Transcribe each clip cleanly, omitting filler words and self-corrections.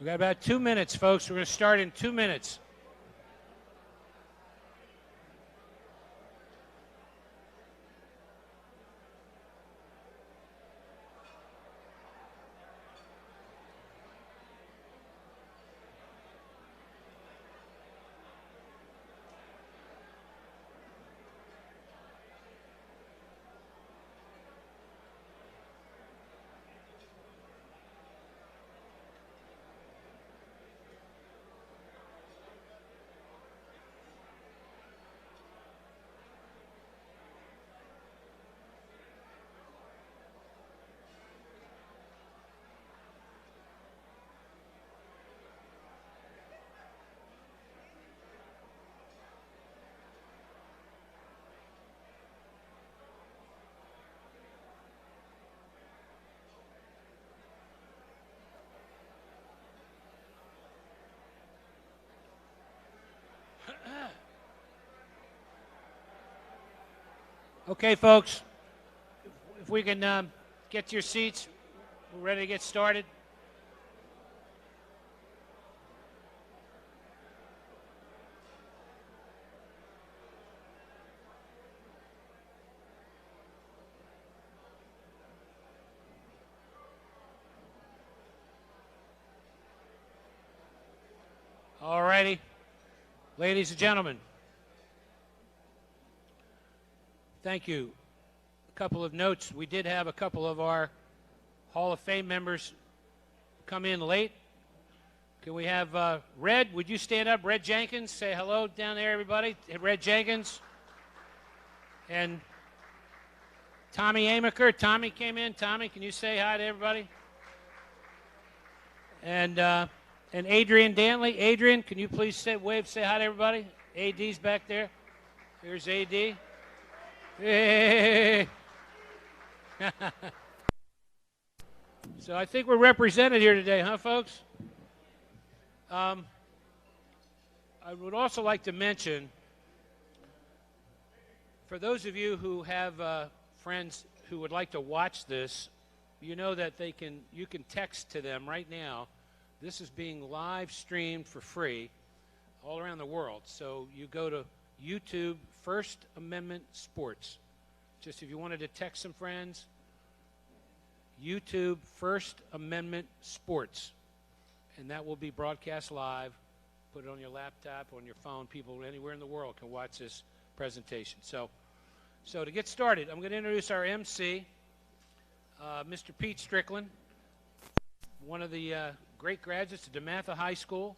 We've got about 2 minutes, folks. We're going to start in 2 minutes. Okay, folks, if we can get to your seats, we're ready to get started. All righty, ladies and gentlemen. Thank you. A couple of notes. We did have a couple of our Hall of Fame members come in late. Can we have Red? Would you stand up? Red Jenkins. Say hello down there, everybody. Red Jenkins. And Tommy Amaker. Tommy came in. Tommy, can you say hi to everybody? And Adrian Danley. Adrian, can you please say hi to everybody? AD's back there. Here's AD. Hey. So I think we're represented here today, huh, folks? I would also like to mention, for those of you who have friends who would like to watch this, you know that you can text to them right now. This is being live streamed for free all around the world. So you go to YouTube First Amendment Sports. Just if you wanted to text some friends, YouTube First Amendment Sports. And that will be broadcast live. Put it on your laptop, on your phone. People anywhere in the world can watch this presentation. So to get started, I'm going to introduce our MC, Mr. Pete Strickland, one of the great graduates of DeMatha High School,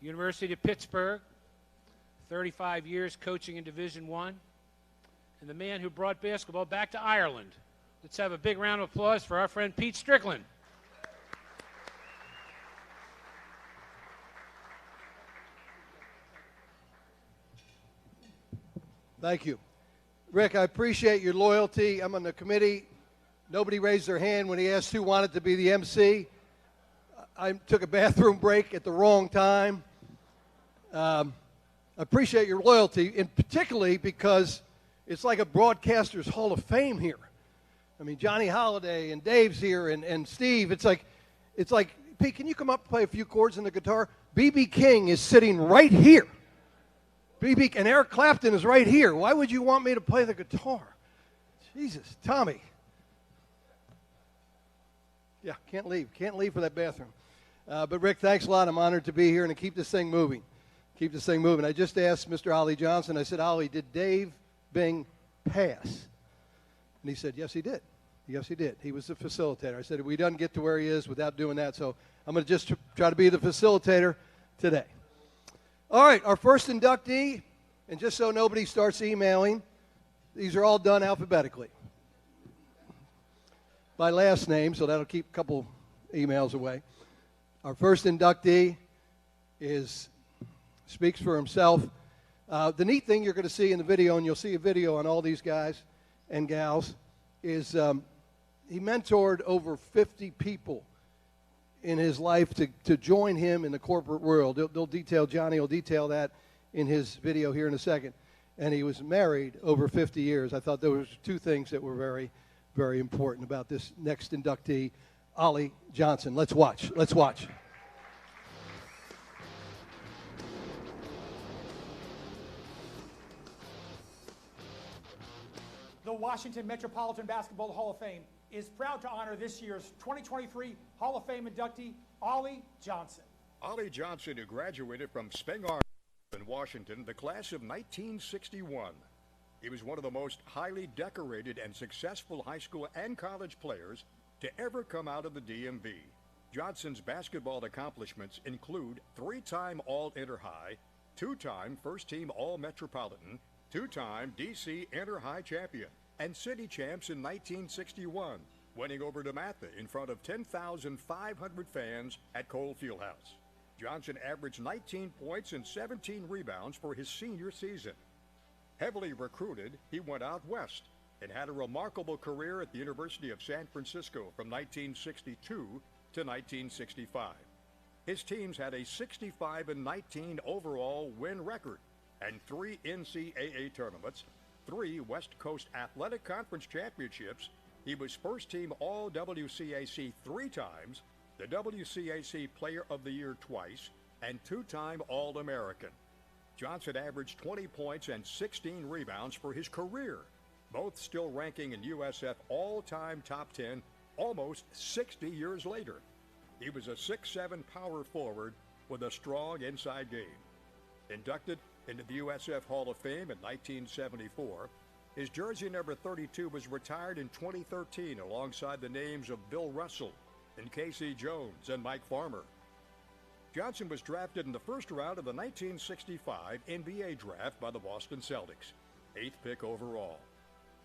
University of Pittsburgh, 35 years coaching in Division I, and the man who brought basketball back to Ireland. Let's have a big round of applause for our friend Pete Strickland. Thank you. Rick, I appreciate your loyalty. I'm on the committee. Nobody raised their hand when he asked who wanted to be the MC. I took a bathroom break at the wrong time. I appreciate your loyalty, and particularly because it's like a broadcaster's Hall of Fame here. I mean, Johnny Holiday and Dave's here and Steve. It's like, Pete, can you come up and play a few chords on the guitar? B.B. King is sitting right here. And Eric Clapton is right here. Why would you want me to play the guitar? Jesus, Tommy. Yeah, can't leave for that bathroom. But Rick, thanks a lot. I'm honored to be here and to keep this thing moving. I just asked Mr. Ollie Johnson, I said, Ollie, did Dave Bing pass? And he said, yes, he did. Yes, he did. He was the facilitator. I said, we doesn't get to where he is without doing that, so I'm going to just try to be the facilitator today. All right, our first inductee, and just so nobody starts emailing, these are all done alphabetically by last name, so that'll keep a couple emails away. Our first inductee speaks for himself. The neat thing you're going to see in the video, and you'll see a video on all these guys and gals, is he mentored over 50 people in his life to join him in the corporate world. Johnny will detail that in his video here in a second. And he was married over 50 years. I thought there was two things that were very, very important about this next inductee, Ollie Johnson. Let's watch. The Washington Metropolitan Basketball Hall of Fame is proud to honor this year's 2023 Hall of Fame inductee, Ollie Johnson. Ollie Johnson, who graduated from Spingarn in Washington, the class of 1961. He was one of the most highly decorated and successful high school and college players to ever come out of the DMV. Johnson's basketball accomplishments include 3-time All-Inter-High, 2-time First-Team All-Metropolitan, 2-time DC Inter-High champion, and city champs in 1961, winning over DeMatha in front of 10,500 fans at Cole Fieldhouse. Johnson averaged 19 points and 17 rebounds for his senior season. Heavily recruited, he went out west and had a remarkable career at the University of San Francisco from 1962 to 1965. His teams had a 65-19 overall win record and 3 NCAA tournaments, 3 West Coast Athletic Conference championships. He was first-team All-WCAC 3 times, the WCAC Player of the Year twice, and 2-time All-American. Johnson averaged 20 points and 16 rebounds for his career, both still ranking in USF all-time top 10 almost 60 years later. He was a 6'7" power forward with a strong inside game. Inducted into the USF Hall of Fame in 1974, his jersey number 32 was retired in 2013 alongside the names of Bill Russell and Casey Jones and Mike Farmer. Johnson was drafted in the first round of the 1965 NBA draft by the Boston Celtics, 8th pick overall.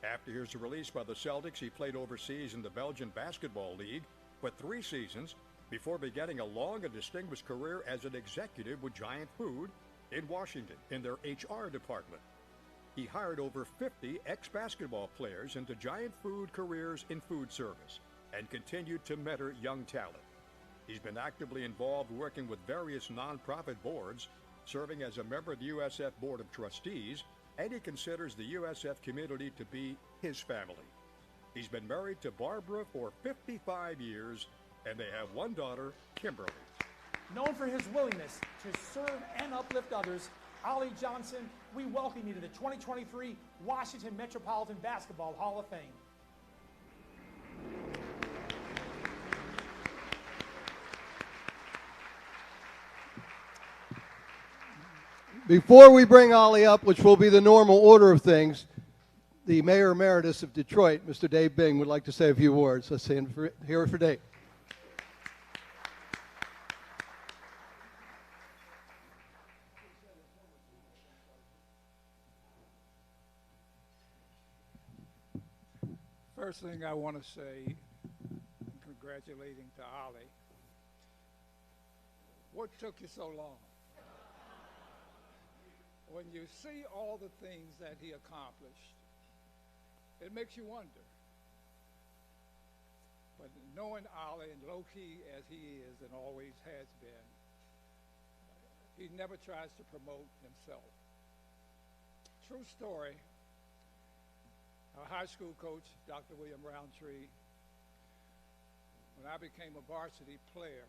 After his release by the Celtics, he played overseas in the Belgian Basketball League for 3 seasons before beginning a long and distinguished career as an executive with Giant Food in Washington in their HR department. He hired over 50 ex-basketball players into Giant Food careers in food service and continued to mentor young talent. He's been actively involved working with various nonprofit boards, serving as a member of the USF Board of Trustees, and he considers the USF community to be his family. He's been married to Barbara for 55 years, and they have 1 daughter, Kimberly. Known for his willingness to serve and uplift others, Ollie Johnson, we welcome you to the 2023 Washington Metropolitan Basketball Hall of Fame. Before we bring Ollie up, which will be the normal order of things, the Mayor Emeritus of Detroit, Mr. Dave Bing, would like to say a few words. Let's hear it for Dave. First thing I want to say, congratulating to Ollie. What took you so long? When you see all the things that he accomplished, it makes you wonder. But knowing Ollie, and low-key as he is and always has been, he never tries to promote himself. True story. Our high school coach, Dr. William Roundtree, when I became a varsity player,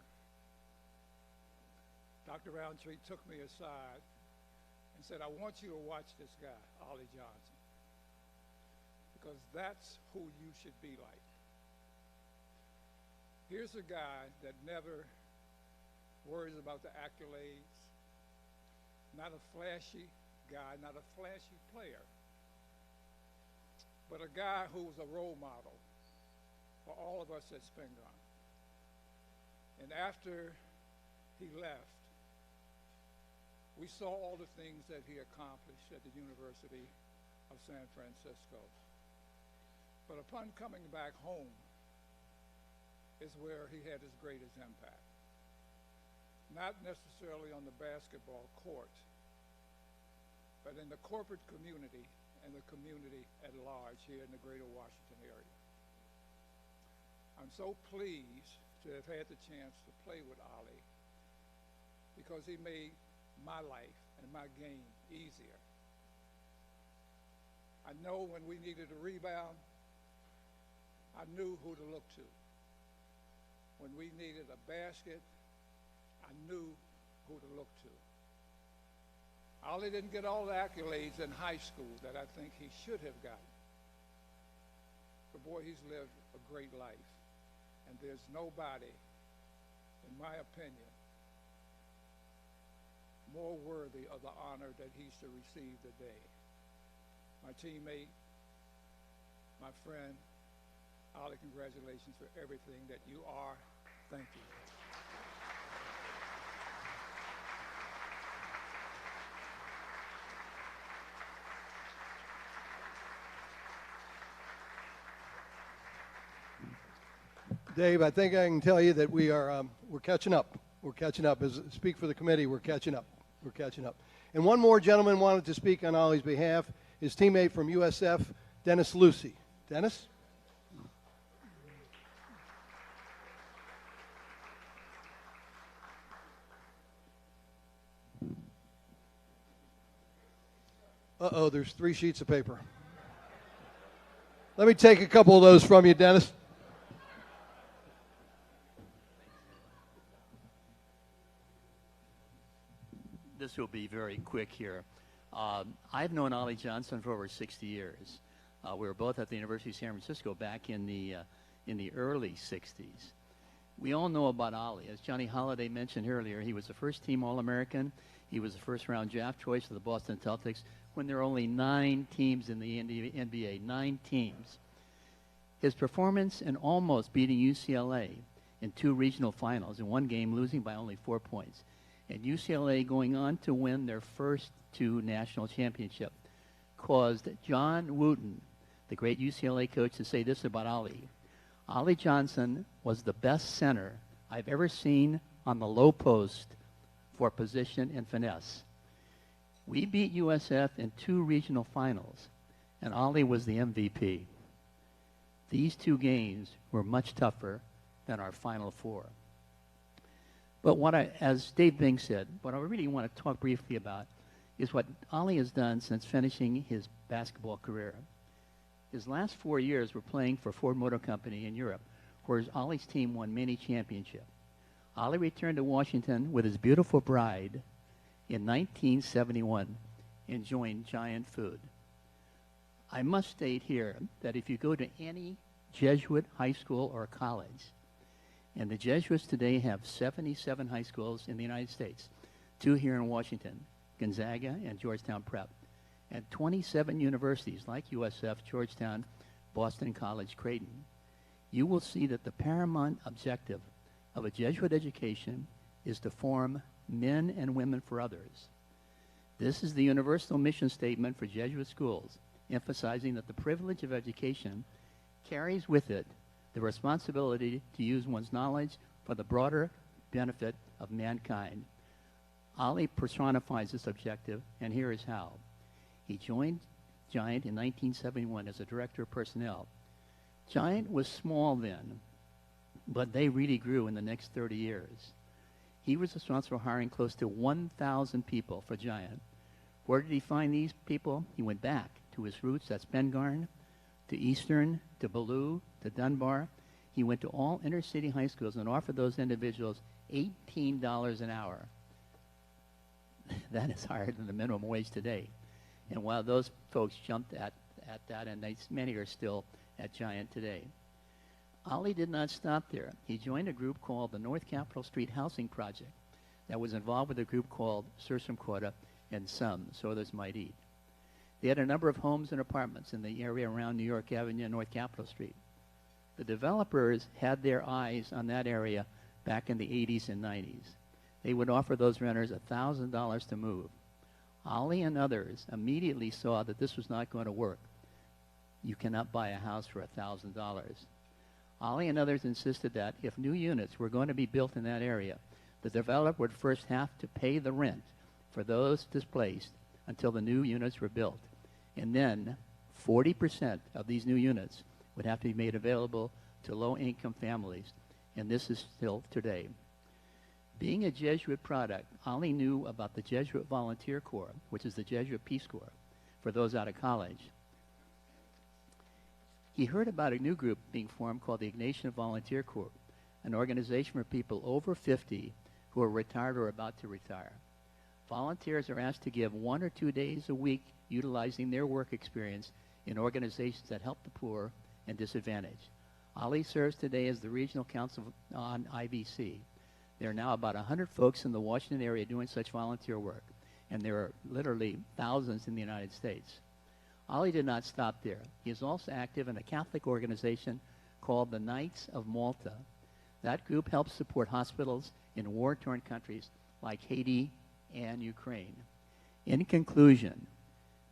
Dr. Roundtree took me aside and said, I want you to watch this guy, Ollie Johnson, because that's who you should be like. Here's a guy that never worries about the accolades, not a flashy guy, not a flashy player, but a guy who was a role model for all of us at Spingarn. And after he left, we saw all the things that he accomplished at the University of San Francisco. But upon coming back home is where he had his greatest impact. Not necessarily on the basketball court, but in the corporate community and the community at large here in the greater Washington area. I'm so pleased to have had the chance to play with Ollie because he made my life and my game easier. I know when we needed a rebound, I knew who to look to. When we needed a basket, I knew who to look to. Ollie didn't get all the accolades in high school that I think he should have gotten. boy, he's lived a great life. And there's nobody, in my opinion, more worthy of the honor that he should receive today. My teammate, my friend, Ollie, congratulations for everything that you are. Thank you. Dave, I think I can tell you that we're catching up. We're catching up. As speak for the committee, we're catching up. We're catching up. And one more gentleman wanted to speak on Ollie's behalf, his teammate from USF, Dennis Lucy. Dennis? Uh-oh, there's 3 sheets of paper. Let me take a couple of those from you, Dennis. This will be very quick here. I've known Ollie Johnson for over 60 years. We were both at the University of San Francisco back in the early 60s. We all know about Ollie. As Johnny Holliday mentioned earlier, he was the first team All-American. He was the first-round draft choice of the Boston Celtics when there were only 9 teams in the NBA, 9 teams. His performance in almost beating UCLA in 2 regional finals, in 1 game losing by only 4 points, and UCLA going on to win their first 2 national championships, caused John Wooten, the great UCLA coach, to say this about Ollie. Ollie Johnson was the best center I've ever seen on the low post for position and finesse. We beat USF in 2 regional finals, and Ollie was the MVP. These 2 games were much tougher than our Final 4. But as Dave Bing said, what I really want to talk briefly about is what Ollie has done since finishing his basketball career. His last 4 years were playing for Ford Motor Company in Europe, where Ollie's team won many championships. Ollie returned to Washington with his beautiful bride in 1971 and joined Giant Food. I must state here that if you go to any Jesuit high school or college, and the Jesuits today have 77 high schools in the United States, 2 here in Washington, Gonzaga and Georgetown Prep, and 27 universities like USF, Georgetown, Boston College, Creighton. You will see that the paramount objective of a Jesuit education is to form men and women for others. This is the universal mission statement for Jesuit schools, emphasizing that the privilege of education carries with it the responsibility to use one's knowledge for the broader benefit of mankind. Ollie personifies this objective, and here is how. He joined Giant in 1971 as a director of personnel. Giant was small then, but they really grew in the next 30 years. He was responsible for hiring close to 1,000 people for Giant. Where did he find these people? He went back to his roots. That's Bengarn, to Eastern, to Ballou, to Dunbar. He went to all inner city high schools and offered those individuals $18 an hour. That is higher than the minimum wage today. And while those folks jumped at that, and many are still at Giant today. Ollie did not stop there. He joined a group called the North Capitol Street Housing Project that was involved with a group called Sursum Corda and So Others Might Eat. They had a number of homes and apartments in the area around New York Avenue and North Capitol Street. The developers had their eyes on that area back in the 80s and 90s. They would offer those renters $1,000 to move. Ollie and others immediately saw that this was not going to work. You cannot buy a house for $1,000. Ollie and others insisted that if new units were going to be built in that area, the developer would first have to pay the rent for those displaced until the new units were built. And then 40% of these new units would have to be made available to low-income families, and this is still today. Being a Jesuit product, Ollie knew about the Jesuit Volunteer Corps, which is the Jesuit Peace Corps, for those out of college. He heard about a new group being formed called the Ignatian Volunteer Corps, an organization for people over 50 who are retired or about to retire. Volunteers are asked to give 1 or 2 days a week utilizing their work experience in organizations that help the poor and disadvantaged. Ollie serves today as the Regional Counsel on IBC. There are now about 100 folks in the Washington area doing such volunteer work, and there are literally thousands in the United States. Ollie did not stop there. He is also active in a Catholic organization called the Knights of Malta. That group helps support hospitals in war-torn countries like Haiti and Ukraine. In conclusion,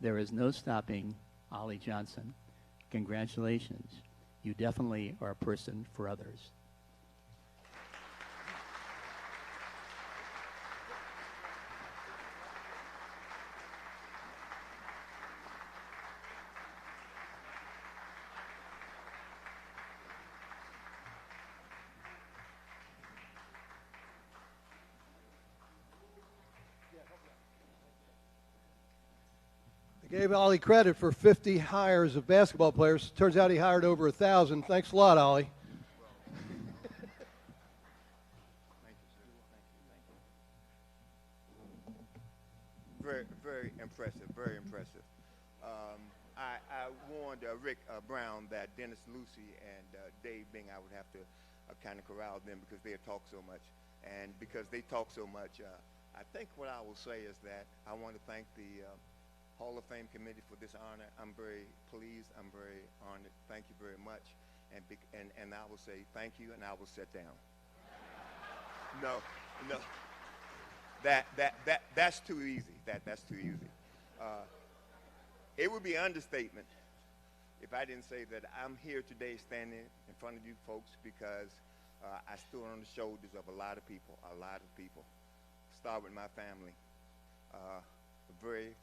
there is no stopping Ollie Johnson. Congratulations. You definitely are a person for others. I gave Ollie credit for 50 hires of basketball players. Turns out he hired over 1,000. Thanks a lot, Ollie. Very impressive, very impressive. I warned Rick Brown that Dennis Lucy and Dave Bing, I would have to kind of corral them because they talk so much. And because they talk so much, I think what I will say is that I want to thank the Hall of Fame committee for this honor. I'm very pleased. I'm very honored. Thank you very much. And I will say thank you, and I will sit down. No. That's too easy. That's too easy. It would be an understatement if I didn't say that I'm here today standing in front of you folks because I stood on the shoulders of a lot of people. Start with my family. A very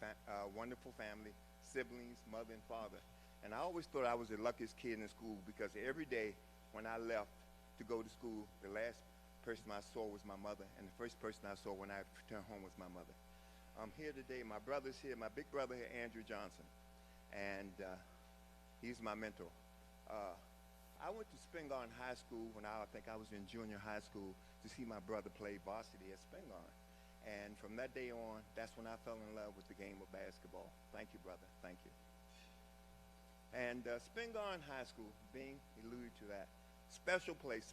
wonderful family, siblings, mother and father. And I always thought I was the luckiest kid in school because every day when I left to go to school, the last person I saw was my mother, and the first person I saw when I returned home was my mother. I'm here today. My brother's here, my big brother here, Andrew Johnson, and he's my mentor. I went to Spingarn High School when I think I was in junior high school to see my brother play varsity at Spingarn. And from that day on, that's when I fell in love with the game of basketball. Thank you, brother. Thank you. And Spingarn High School, Bing alluded to that. Special place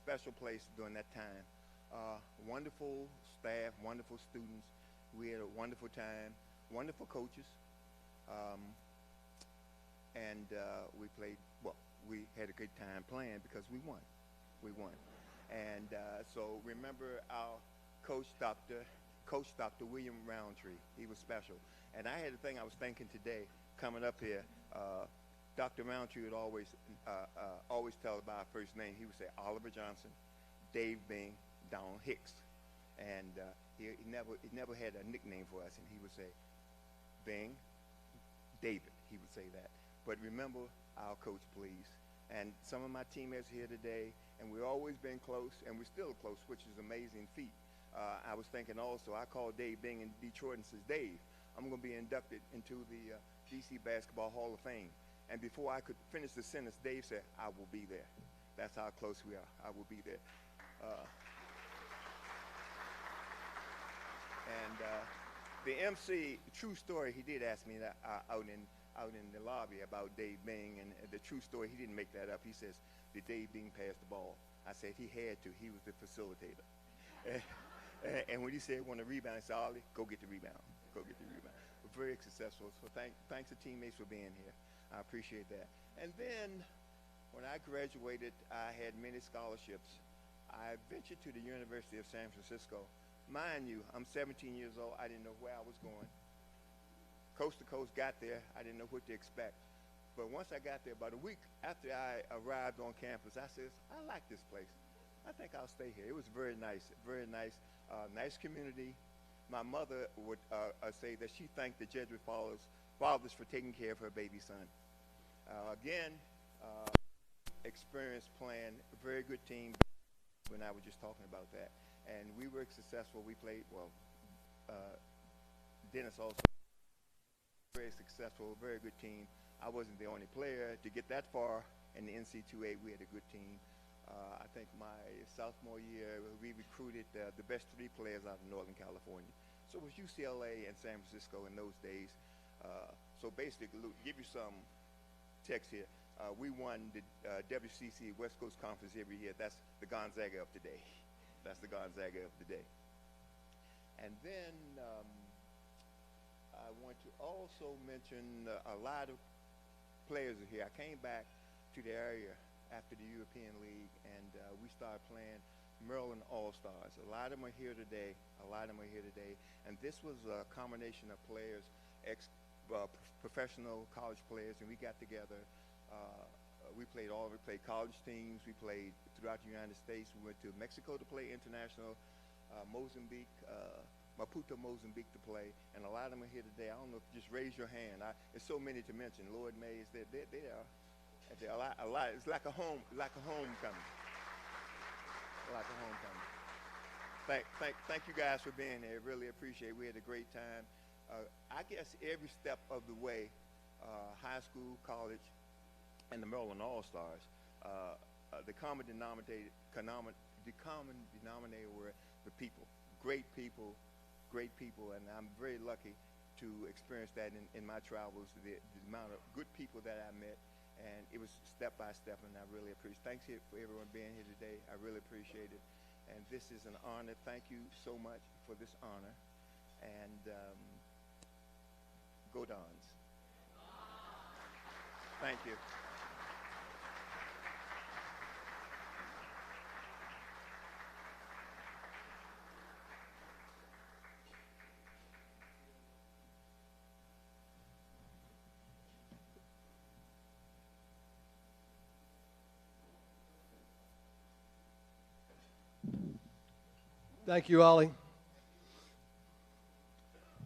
during that time. Wonderful staff, wonderful students. We had a wonderful time, wonderful coaches. And we played, well, we had a good time playing because we won. And so remember our coach, Dr. William Roundtree. He was special. And I had a thing I was thinking today, coming up here, Dr. Roundtree would always tell about our first name. He would say Oliver Johnson, Dave Bing, Donald Hicks. And he never had a nickname for us. And he would say, Bing, David, he would say that. But remember our coach, please. And some of my teammates here today, and we've always been close, and we're still close, which is an amazing feat. I was thinking also, I called Dave Bing in Detroit and says, Dave, I'm going to be inducted into the DC Basketball Hall of Fame. And before I could finish the sentence, Dave said, I will be there. That's how close we are. I will be there. The MC, true story, he did ask me that out in the lobby about Dave Bing, and the true story, he didn't make that up. He says, did Dave Bing pass the ball? I said he had to. He was the facilitator. And when he said want a rebound, I said, Ollie, go get the rebound. Go get the rebound. We're very successful. So thanks to teammates for being here. I appreciate that. And then when I graduated, I had many scholarships. I ventured to the University of San Francisco. Mind you, I'm 17 years old. I didn't know where I was going. Coast to coast, got there. I didn't know what to expect. But once I got there, about a week after I arrived on campus, I said, I like this place. I think I'll stay here. It was very nice, nice community. My mother would say that she thanked the Jesuit fathers for taking care of her baby son. Again, experience playing, a very good team when I was just talking about that. And we were successful. We played, well, Dennis also, very successful, very good team. I wasn't the only player. To get that far in the NC2A, we had a good team. I think my sophomore year, we recruited the best 3 players out of Northern California. So it was UCLA and San Francisco in those days. So basically, Luke, give you some text here. We won the WCC West Coast Conference every year. That's the Gonzaga of today. That's the Gonzaga of today. And then I want to also mention a lot of players are here. I came back to the area after the European League, and we started playing Maryland All-Stars. A lot of them are here today. And this was a combination of players, professional college players, and we got together. We played college teams. We played throughout the United States. We went to Mexico to play international, Mozambique, Maputo, Mozambique to play, and a lot of them are here today. I don't know if just raise your hand. There's so many to mention. Lloyd Mays, they are. A lot. It's like a homecoming. Like a homecoming. Thank you guys for being here. Really appreciate it. We had a great time. I guess every step of the way, high school, college, and the Maryland All-Stars, the common denominator were the people. Great people, and I'm very lucky to experience that in my travels, the amount of good people that I met, and it was step by step, and I really appreciate it. Thanks for everyone being here today. I really appreciate it, and this is an honor. Thank you so much for this honor, and go Dons. Thank you. Thank you, Ollie.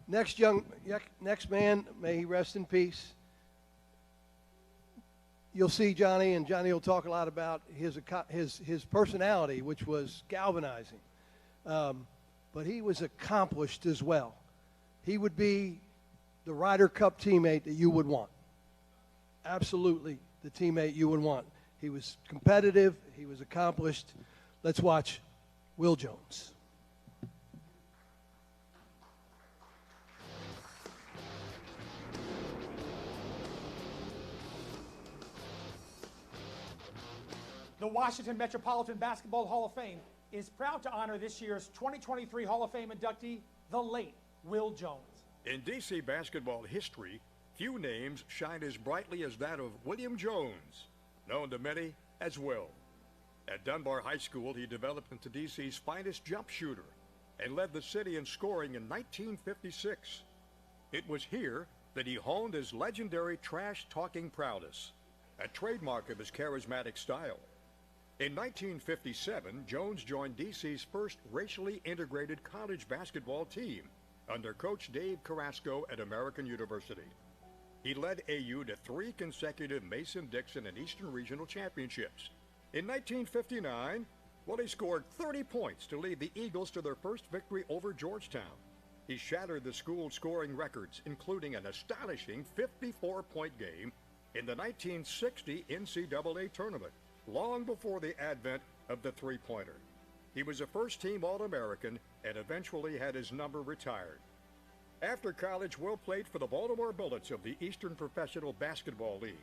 Next man, may he rest in peace. You'll see Johnny, and Johnny will talk a lot about his personality, which was galvanizing. But he was accomplished as well. He would be the Ryder Cup teammate that you would want. Absolutely the teammate you would want. He was competitive. He was accomplished. Let's watch Will Jones. The Washington Metropolitan Basketball Hall of Fame is proud to honor this year's 2023 Hall of Fame inductee, the late Will Jones. In D.C. basketball history, few names shine as brightly as that of William Jones, known to many as Will. At Dunbar High School, he developed into D.C.'s finest jump shooter and led the city in scoring in 1956. It was here that he honed his legendary trash-talking prowess, a trademark of his charismatic style. In 1957, Jones joined D.C.'s first racially integrated college basketball team under Coach Dave Carrasco at American University. He led AU to 3 consecutive Mason-Dixon and Eastern Regional Championships. In 1959, he scored 30 points to lead the Eagles to their first victory over Georgetown. He shattered the school's scoring records, including an astonishing 54-point game in the 1960 NCAA tournament, long before the advent of the three-pointer. He was a first-team All-American and eventually had his number retired. After college, Will played for the Baltimore Bullets of the Eastern Professional Basketball League.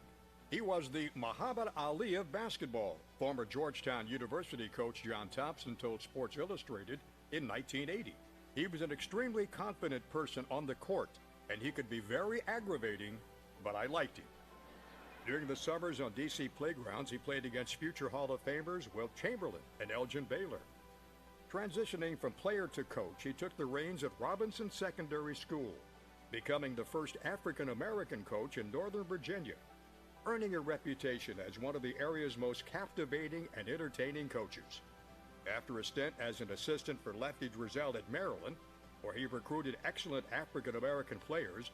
He was the Muhammad Ali of basketball, former Georgetown University coach John Thompson told Sports Illustrated in 1980. He was an extremely confident person on the court, and he could be very aggravating, but I liked him. During the summers on D.C. playgrounds, he played against future Hall of Famers Wilt Chamberlain and Elgin Baylor. Transitioning from player to coach, he took the reins at Robinson Secondary School, becoming the first African-American coach in Northern Virginia, earning a reputation as one of the area's most captivating and entertaining coaches. After a stint as an assistant for Lefty Driesell at Maryland, where he recruited excellent African-American players,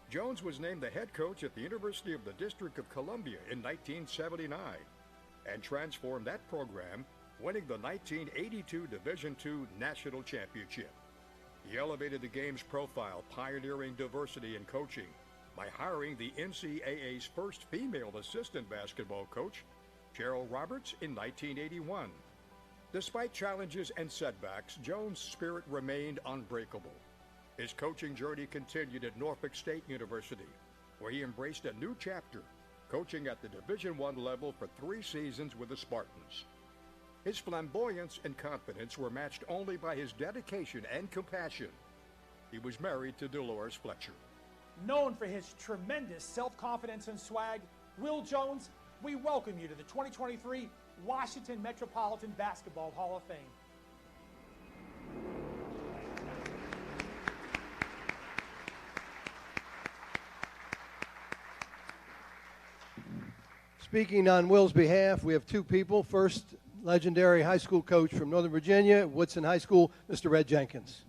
Jones was named the head coach at the University of the District of Columbia in 1979 and transformed that program, winning the 1982 Division II National Championship. He elevated the game's profile, pioneering diversity in coaching by hiring the NCAA's first female assistant basketball coach, Cheryl Roberts, in 1981. Despite challenges and setbacks, Jones' spirit remained unbreakable. His coaching journey continued at Norfolk State University, where he embraced a new chapter, coaching at the Division I level for 3 seasons with the Spartans. His flamboyance and confidence were matched only by his dedication and compassion. He was married to Dolores Fletcher. Known for his tremendous self-confidence and swag, Will Jones, we welcome you to the 2023 Washington Metropolitan Basketball Hall of Fame. Speaking on Will's behalf, we have 2 people. First, legendary high school coach from Northern Virginia, Woodson High School, Mr. Red Jenkins.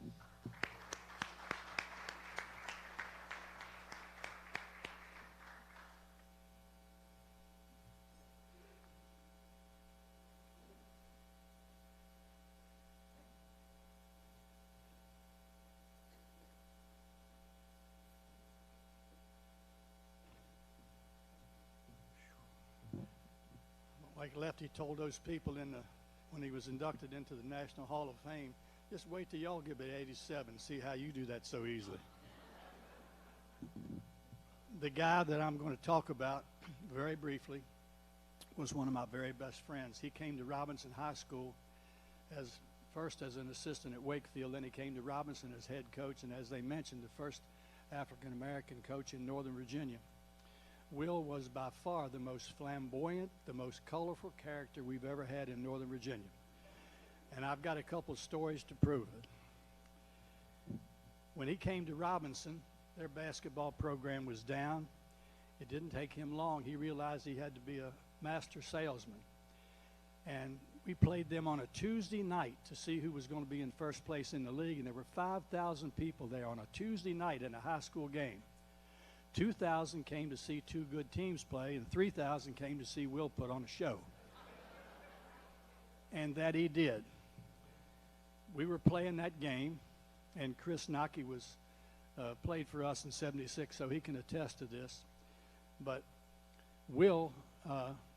Like Lefty told those people when he was inducted into the National Hall of Fame, just wait till y'all get to 87 and see how you do that so easily. The guy that I'm going to talk about very briefly was one of my very best friends. He came to Robinson High School first as an assistant at Wakefield, then he came to Robinson as head coach, and as they mentioned, the first African-American coach in Northern Virginia. Will was by far the most flamboyant, the most colorful character we've ever had in Northern Virginia. And I've got a couple of stories to prove it. When he came to Robinson, their basketball program was down. It didn't take him long. He realized he had to be a master salesman. And we played them on a Tuesday night to see who was going to be in first place in the league. And there were 5,000 people there on a Tuesday night in a high school game. 2,000 came to see 2 good teams play, and 3,000 came to see Will put on a show. And that he did. We were playing that game, and Chris Nockey played for us in '76, so he can attest to this. But Will,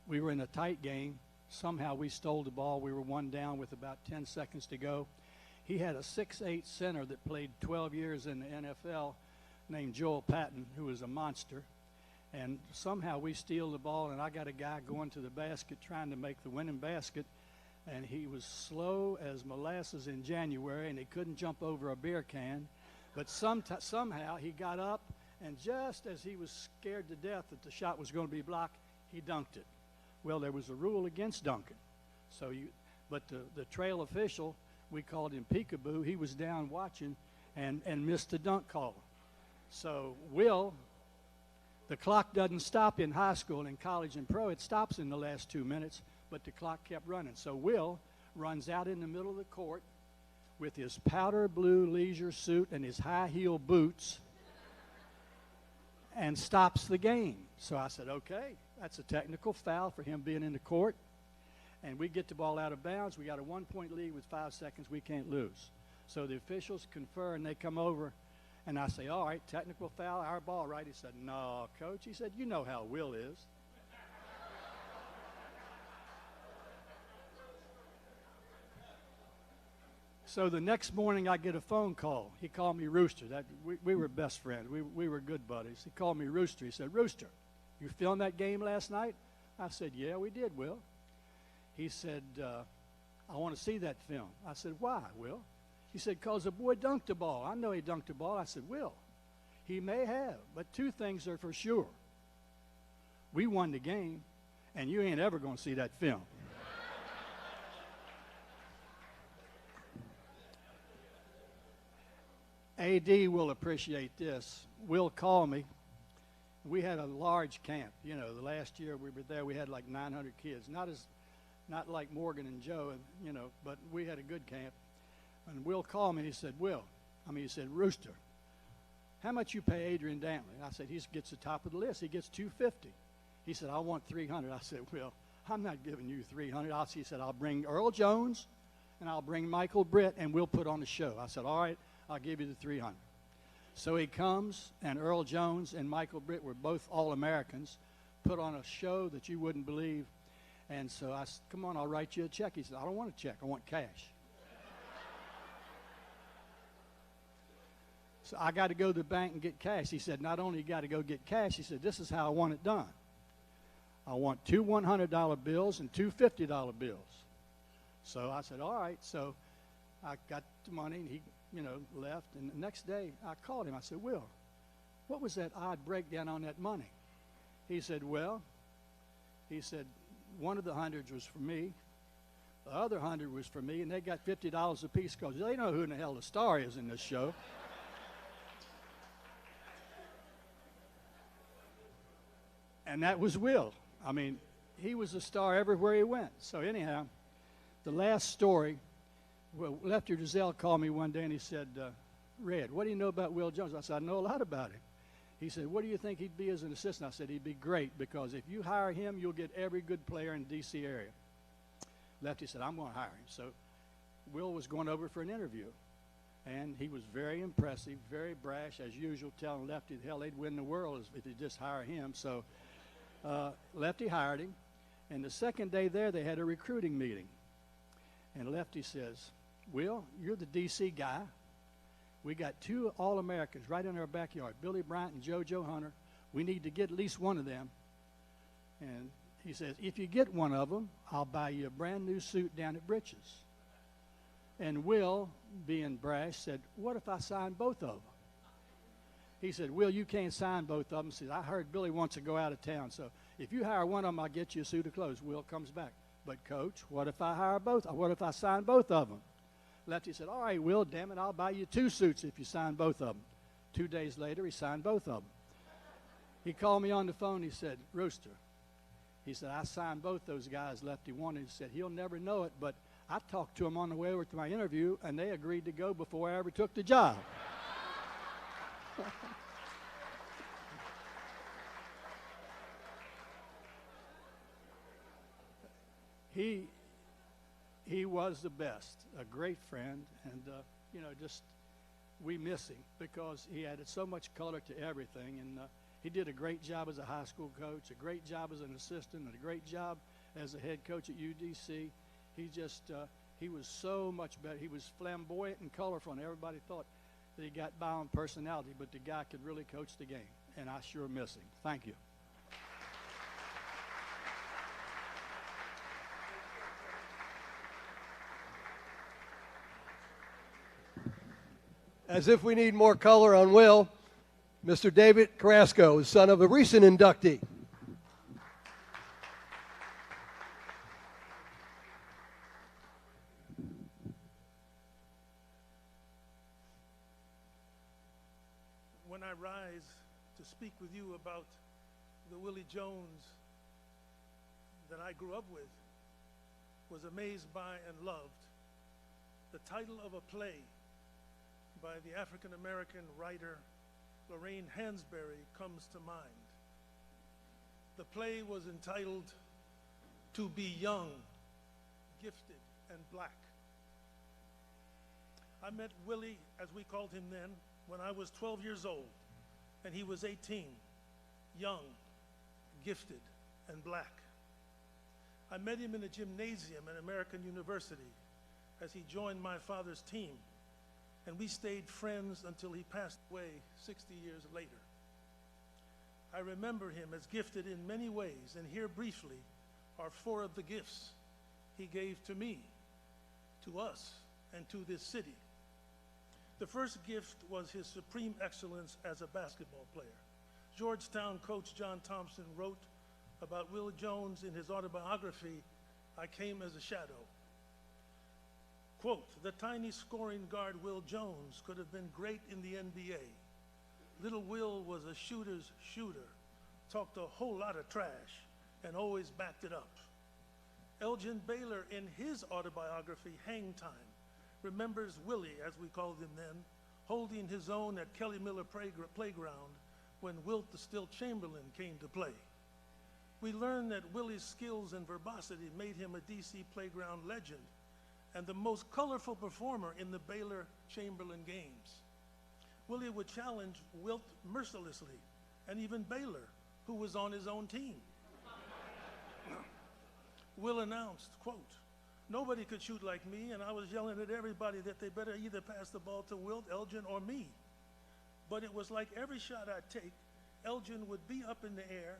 we were in a tight game. Somehow we stole the ball. We were 1 down with about 10 seconds to go. He had a 6'8" center that played 12 years in the NFL, named Joel Patton, who was a monster. And somehow we steal the ball, and I got a guy going to the basket trying to make the winning basket, and he was slow as molasses in January, and he couldn't jump over a beer can. But somehow he got up, and just as he was scared to death that the shot was going to be blocked, he dunked it. Well, there was a rule against dunking. But the trail official, we called him Peekaboo, he was down watching and missed the dunk call. So Will, the clock doesn't stop in high school, in college and pro. It stops in the last 2 minutes, but the clock kept running. So Will runs out in the middle of the court with his powder blue leisure suit and his high heel boots and stops the game. So I said, okay, that's a technical foul for him being in the court. And we get the ball out of bounds. We got a 1-point lead with 5 seconds. We can't lose. So the officials confer, and they come over. And I say, all right, technical foul, our ball, right? He said, no, coach. He said, you know how Will is. So the next morning I get a phone call. He called me Rooster. We were best friends. We were good buddies. He called me Rooster. He said, Rooster, you filmed that game last night? I said, yeah, we did, Will. He said, I want to see that film. I said, why, Will? He said, because the boy dunked the ball. I know he dunked the ball. I said, Will, he may have, but 2 things are for sure. We won the game, and you ain't ever going to see that film. AD will appreciate this. Will called me. We had a large camp. You know, the last year we were there, we had like 900 kids. Not like Morgan and Joe, but we had a good camp. And Will called me and he said, Rooster, how much you pay Adrian Dantley? I said, he gets the top of the list. He gets $250. He said, I want $300. I said, Will, I'm not giving you $300. He said, I'll bring Earl Jones and I'll bring Michael Britt and we'll put on a show. I said, all right, I'll give you the $300. So he comes, and Earl Jones and Michael Britt were both All-Americans, put on a show that you wouldn't believe. And so I said, come on, I'll write you a check. He said, I don't want a check. I want cash. So I got to go to the bank and get cash. He said, not only you got to go get cash, he said, this is how I want it done. I want 2 $100 bills and 2 $50 bills. So I said, all right. So I got the money, and he, left. And the next day, I called him. I said, Will, what was that odd breakdown on that money? He said, well, one of the hundreds was for me. The other 100 was for me, and they got $50 apiece because they know who in the hell the star is in this show. And that was Will. I mean, he was a star everywhere he went. So anyhow, the last story, well, Lefty Driesell called me one day and he said, Red, what do you know about Will Jones? I said, I know a lot about him. He said, what do you think he'd be as an assistant? I said, he'd be great because if you hire him, you'll get every good player in the D.C. area. Lefty said, I'm going to hire him. So Will was going over for an interview. And he was very impressive, very brash, as usual, telling Lefty, hell, they'd win the world if they just hire him. So Lefty hired him. And the second day there, they had a recruiting meeting. And Lefty says, Will, you're the D.C. guy. We got 2 All-Americans right in our backyard, Billy Bryant and JoJo Hunter. We need to get at least one of them. And he says, if you get one of them, I'll buy you a brand new suit down at Britches. And Will, being brash, said, what if I sign both of them? He said, Will, you can't sign both of them. He said, I heard Billy wants to go out of town, so if you hire one of them, I'll get you a suit of clothes. Will comes back. But, Coach, what if I hire both? What if I sign both of them? Lefty said, all right, Will, damn it, I'll buy you 2 suits if you sign both of them. 2 days later, he signed both of them. He called me on the phone. He said, Rooster, he said, I signed both those guys Lefty wanted. He said, he'll never know it, but I talked to him on the way over to my interview, and they agreed to go before I ever took the job. He was the best, a great friend, and, just we miss him because he added so much color to everything, and he did a great job as a high school coach, a great job as an assistant, and a great job as a head coach at UDC. He was so much better. He was flamboyant and colorful, and everybody thought that he got by on personality, but the guy could really coach the game, and I sure miss him. Thank you. As if we need more color on Will, Mr. David Carrasco, son of a recent inductee. When I rise to speak with you about the Willie Jones that I grew up with, was amazed by and loved, the title of a play by the African-American writer Lorraine Hansberry comes to mind. The play was entitled To Be Young, Gifted, and Black. I met Willie, as we called him then, when I was 12 years old, and he was 18, young, gifted, and black. I met him in a gymnasium at American University as he joined my father's team, and we stayed friends until he passed away 60 years later. I remember him as gifted in many ways, and here briefly are 4 of the gifts he gave to me, to us, and to this city. The first gift was his supreme excellence as a basketball player. Georgetown coach John Thompson wrote about Will Jones in his autobiography, I Came as a Shadow. Quote, the tiny scoring guard Will Jones could have been great in the NBA. Little Will was a shooter's shooter, talked a whole lot of trash, and always backed it up. Elgin Baylor, in his autobiography, Hang Time, remembers Willie, as we called him then, holding his own at Kelly Miller Playground when Wilt the Stilt Chamberlain came to play. We learned that Willie's skills and verbosity made him a DC playground legend and the most colorful performer in the Baylor Chamberlain games. Willie would challenge Wilt mercilessly, and even Baylor, who was on his own team. Will announced, quote, nobody could shoot like me, and I was yelling at everybody that they better either pass the ball to Wilt, Elgin, or me. But it was like every shot I'd take, Elgin would be up in the air,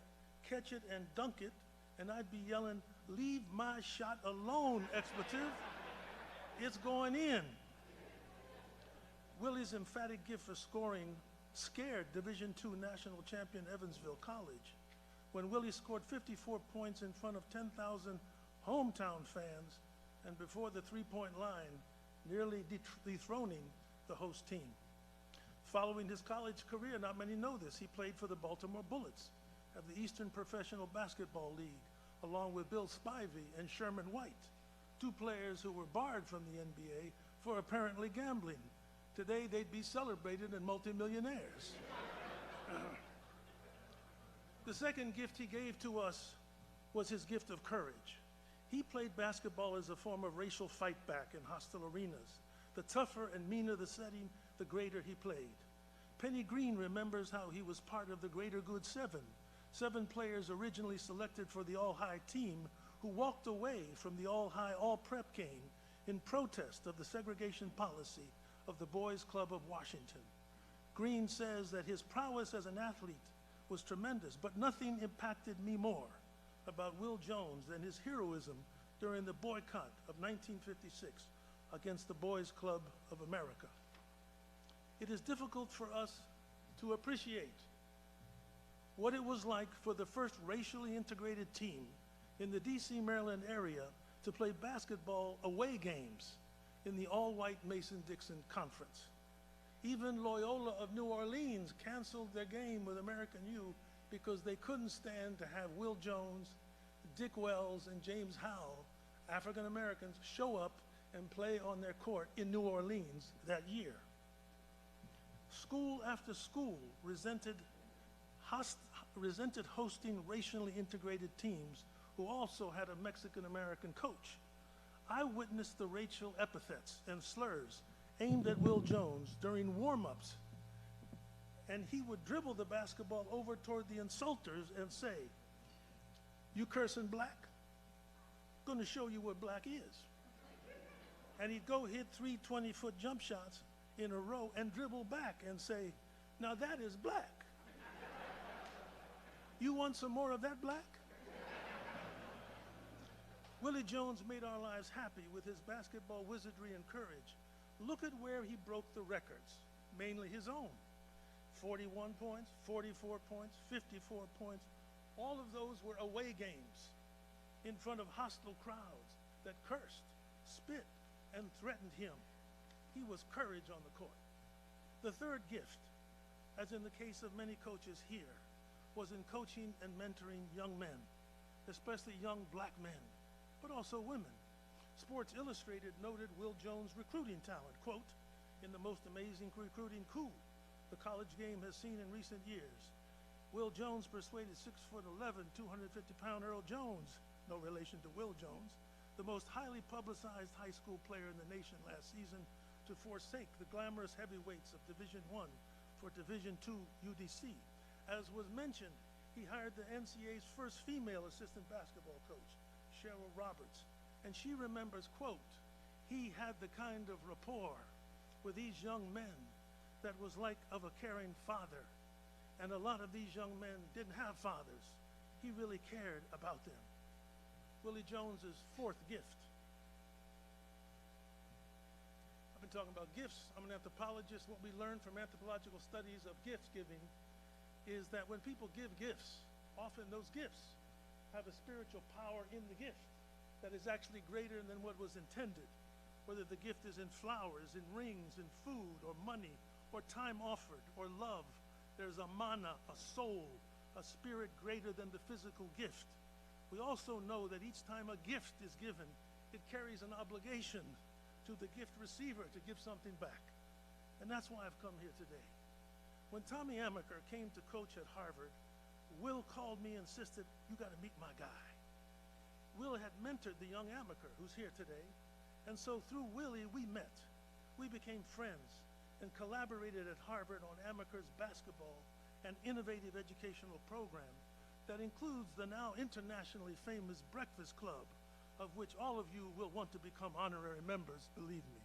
catch it and dunk it, and I'd be yelling, "Leave my shot alone, expletive. It's going in." Willie's emphatic gift for scoring scared Division II national champion Evansville College when Willie scored 54 points in front of 10,000 hometown fans and before the three-point line, nearly dethroning the host team. Following his college career, not many know this, he played for the Baltimore Bullets of the Eastern Professional Basketball League, along with Bill Spivey and Sherman White, two players who were barred from the NBA for apparently gambling. Today, they'd be celebrated and multimillionaires. The second gift he gave to us was his gift of courage. He played basketball as a form of racial fight back in hostile arenas. The tougher and meaner the setting, the greater he played. Penny Green remembers how he was part of the Greater Good Seven players originally selected for the All-High team who walked away from the All-High All-Prep game in protest of the segregation policy of the Boys Club of Washington. Green says that his prowess as an athlete was tremendous, but nothing impacted me more about Will Jones than his heroism during the boycott of 1956 against the Boys Club of America. It is difficult for us to appreciate what it was like for the first racially integrated team in the DC, Maryland area to play basketball away games in the all-white Mason-Dixon Conference. Even Loyola of New Orleans canceled their game with American U because they couldn't stand to have Will Jones, Dick Wells, and James Howell, African Americans, show up and play on their court in New Orleans that year. School after school resented hosting racially integrated teams who also had a Mexican American coach. I witnessed the racial epithets and slurs aimed at Will Jones during warm-ups, and he would dribble the basketball over toward the insulters and say, "You cursing black? Gonna show you what black is." And he'd go hit 3 20-foot jump shots in a row and dribble back and say, "Now that is black. You want some more of that black?" Willie Jones made our lives happy with his basketball wizardry and courage. Look at where he broke the records, mainly his own. 41 points, 44 points, 54 points. All of those were away games in front of hostile crowds that cursed, spit, and threatened him. He was courage on the court. The third gift, as in the case of many coaches here, was in coaching and mentoring young men, especially young black men, but also women. Sports Illustrated noted Will Jones' recruiting talent, quote, "In the most amazing recruiting coup the college game has seen in recent years. Will Jones persuaded 6'11", 250-pound Earl Jones, no relation to Will Jones, the most highly publicized high school player in the nation last season, to forsake the glamorous heavyweights of Division I for Division II UDC. As was mentioned, he hired the NCAA's first female assistant basketball coach, Cheryl Roberts, and she remembers, quote, "He had the kind of rapport with these young men that was like of a caring father, and a lot of these young men didn't have fathers. He really cared about them." Willie Jones's fourth gift. I've been talking about gifts. I'm an anthropologist. What we learned from anthropological studies of gift giving is that when people give gifts, often those gifts have a spiritual power in the gift that is actually greater than what was intended. Whether the gift is in flowers, in rings, in food, or money, or time offered, or love, there's a mana, a soul, a spirit greater than the physical gift. We also know that each time a gift is given, it carries an obligation to the gift receiver to give something back. And that's why I've come here today. When Tommy Amaker came to coach at Harvard, Will called me and insisted, "You got to meet my guy." Will had mentored the young Amaker, who's here today, and so through Willie, we met. We became friends and collaborated at Harvard on Amaker's basketball and innovative educational program that includes the now internationally famous Breakfast Club, of which all of you will want to become honorary members, believe me.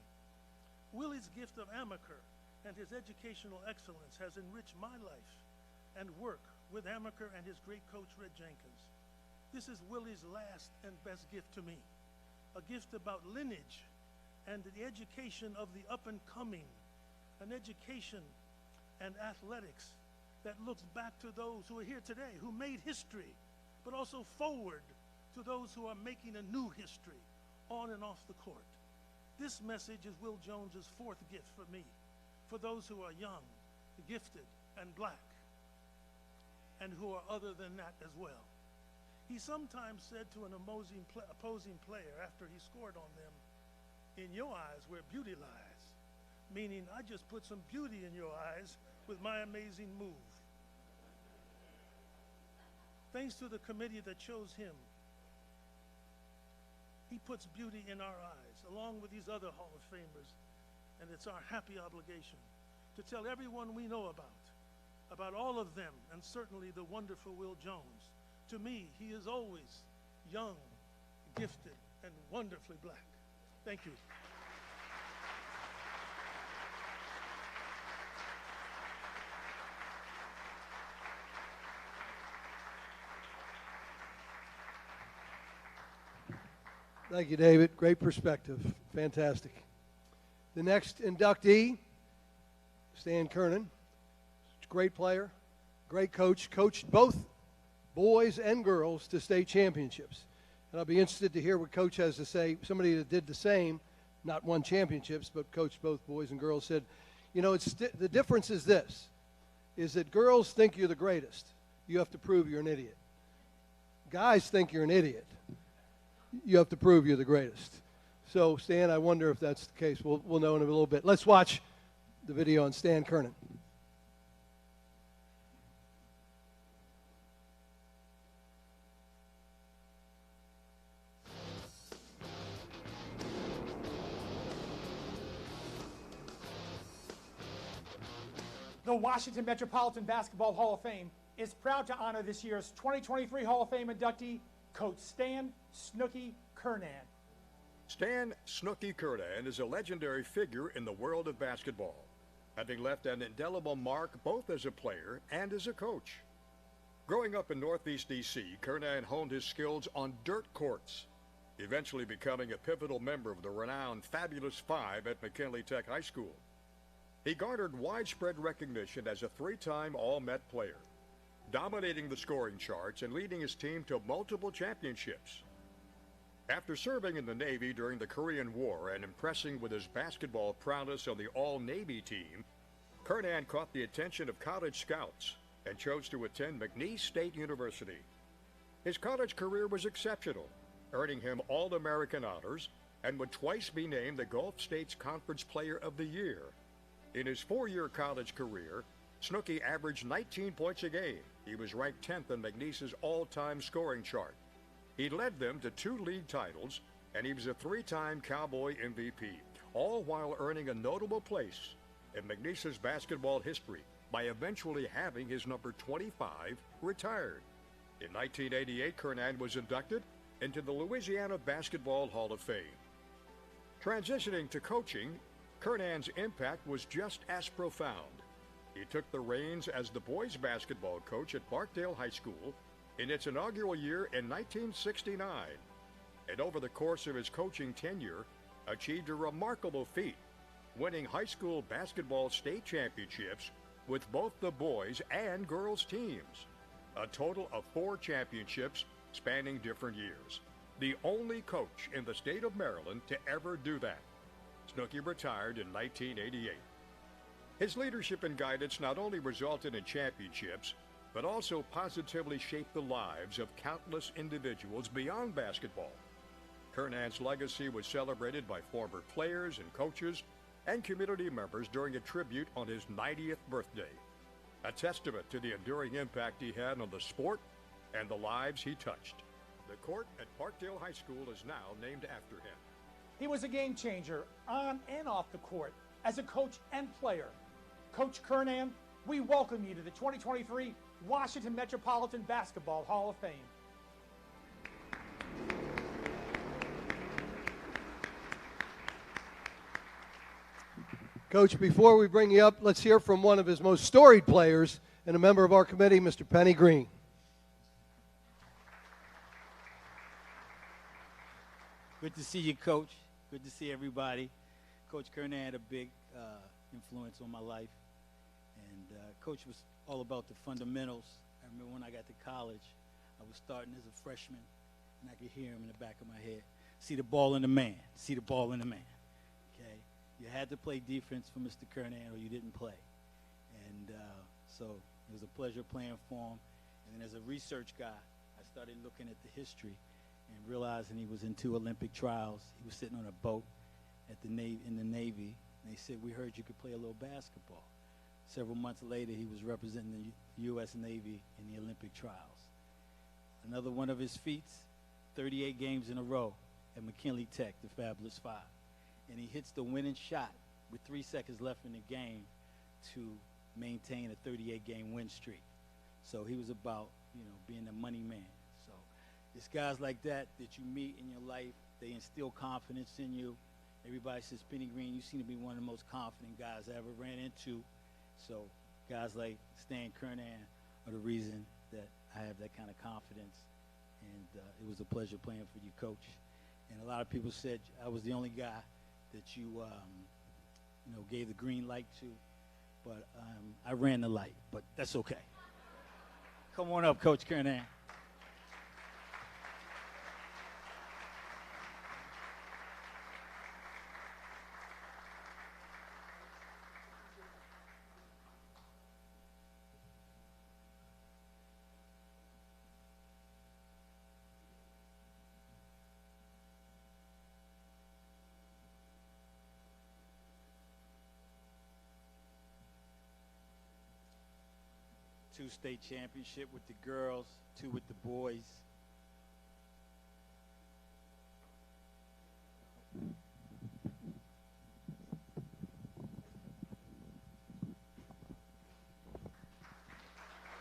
Willie's gift of Amaker and his educational excellence has enriched my life and work with Amaker and his great coach, Red Jenkins. This is Willie's last and best gift to me, a gift about lineage and the education of the up-and-coming, an education and athletics that looks back to those who are here today, who made history, but also forward to those who are making a new history on and off the court. This message is Will Jones's fourth gift for me, for those who are young, gifted, and black, and who are other than that as well. He sometimes said to an opposing player after he scored on them, "In your eyes where beauty lies," meaning I just put some beauty in your eyes with my amazing move. Thanks to the committee that chose him, he puts beauty in our eyes, along with these other Hall of Famers, and it's our happy obligation to tell everyone we know about all of them, and certainly the wonderful Will Jones. To me, he is always young, gifted, and wonderfully black. Thank you. Thank you, David. Great perspective. Fantastic. The next inductee, Stan Kernan. Great player, great coach, coached both boys and girls to state championships. And I'll be interested to hear what Coach has to say. Somebody that did the same, not won championships, but coached both boys and girls, said, you know, the difference is this, is that girls think you're the greatest. You have to prove you're an idiot. Guys think you're an idiot. You have to prove you're the greatest. So, Stan, I wonder if that's the case. We'll know in a little bit. Let's watch the video on Stan Kernan. The Washington Metropolitan Basketball Hall of Fame is proud to honor this year's 2023 Hall of Fame inductee, Coach Stan Snooky Kernan. Stan Snooky Kernan is a legendary figure in the world of basketball, having left an indelible mark both as a player and as a coach. Growing up in Northeast D.C., Kernan honed his skills on dirt courts, eventually becoming a pivotal member of the renowned Fabulous Five at McKinley Tech High School. He garnered widespread recognition as a three-time All-Met player, dominating the scoring charts and leading his team to multiple championships. After serving in the Navy during the Korean War and impressing with his basketball prowess on the All-Navy team, Kernan caught the attention of college scouts and chose to attend McNeese State University. His college career was exceptional, earning him All-American honors and would twice be named the Gulf States Conference Player of the Year. In his four-year college career, Snooky averaged 19 points a game. He was ranked 10th in McNeese's all-time scoring chart. He led them to 2 league titles, and he was a 3-time Cowboy MVP, all while earning a notable place in McNeese's basketball history by eventually having his number 25 retired. In 1988, Kernan was inducted into the Louisiana Basketball Hall of Fame. Transitioning to coaching, Kernan's impact was just as profound. He took the reins as the boys' basketball coach at Barkdale High School in its inaugural year in 1969, and over the course of his coaching tenure, achieved a remarkable feat, winning high school basketball state championships with both the boys' and girls' teams, a total of 4 championships spanning different years. The only coach in the state of Maryland to ever do that. Snooky retired in 1988. His leadership and guidance not only resulted in championships, but also positively shaped the lives of countless individuals beyond basketball. Kernan's legacy was celebrated by former players and coaches and community members during a tribute on his 90th birthday, a testament to the enduring impact he had on the sport and the lives he touched. The court at Barkdale High School is now named after him. He was a game changer on and off the court as a coach and player. Coach Kernan, we welcome you to the 2023 Washington Metropolitan Basketball Hall of Fame. Coach, before we bring you up, let's hear from one of his most storied players and a member of our committee, Mr. Penny Green. Good to see you, Coach. Good to see everybody. Coach Kernan had a big influence on my life. And Coach was all about the fundamentals. I remember when I got to college, I was starting as a freshman, and I could hear him in the back of my head. See the ball in the man. See the ball in the man. Okay? You had to play defense for Mr. Kernan or you didn't play. And so it was a pleasure playing for him. And then as a research guy, I started looking at the history and realizing he was in 2 Olympic trials. He was sitting on a boat at the in the Navy, and they said, "We heard you could play a little basketball." Several months later, he was representing the U.S. Navy in the Olympic trials. Another one of his feats, 38 games in a row at McKinley Tech, the Fabulous 5. And he hits the winning shot with 3 seconds left in the game to maintain a 38-game win streak. So he was about, being a money man. So it's guys like that you meet in your life. They instill confidence in you. Everybody says, Penny Green, you seem to be one of the most confident guys I ever ran into. So guys like Stan Kernan are the reason that I have that kind of confidence. And it was a pleasure playing for you, Coach. And a lot of people said I was the only guy that you gave the green light to. But I ran the light, but that's okay. Come on up, Coach Kernan. Two state championship with the girls, 2 with the boys.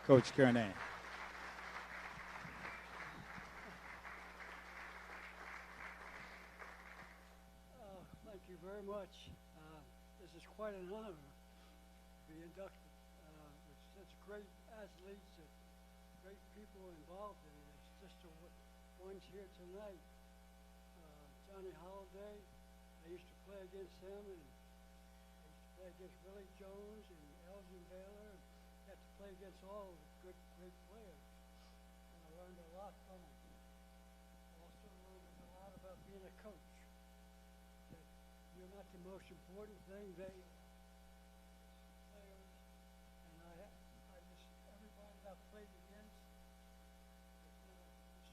Coach Kernan. Thank you very much. This is quite an honor to be inducted with such great athletes and great people involved in it. It's just the ones here tonight. Johnny Holiday, I used to play against him, and I used to play against Willie Jones and Elgin Baylor, and got to play against all the good, great players. And I learned a lot from them. I also learned a lot about being a coach. That you're not the most important thing, they players. And I just, everybody that I've played against,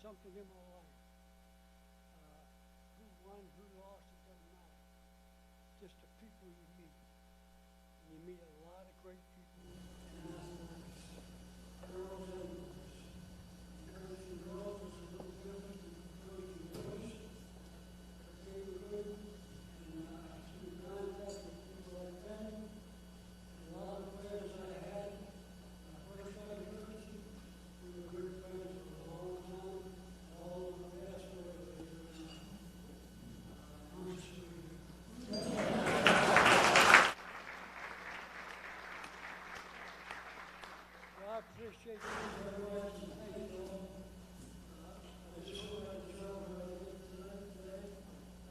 something in my life. Who won, who lost, it doesn't matter. Just the people you meet. And you meet a lot of great people. Girls and girls is a little different than girls and boys. They were good. And I spent contact with people like them. And a lot of players I had, first I heard, we were good friends for a long time. All of the past players are good now. I appreciate you very much. Thank you. I just want to deserve what I did tonight today.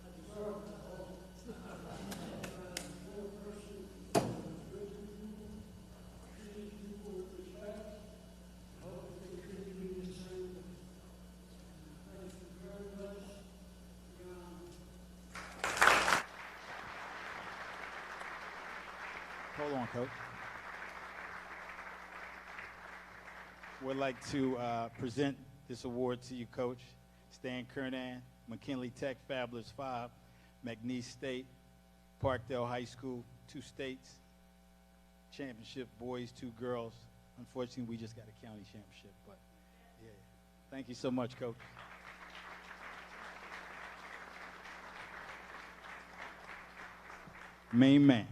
I deserve it. You're a person who's good to people, treating people with respect. I hope that they treat you the same. Thank you very much. Hold on, Coach. Would like to present this award to you, Coach. Stan Kernan, McKinley Tech, Fabulous 5, McNeese State, Parkdale High School, 2 states, championship, boys, 2 girls. Unfortunately, we just got a county championship, but yeah. Thank you so much, Coach. Main man,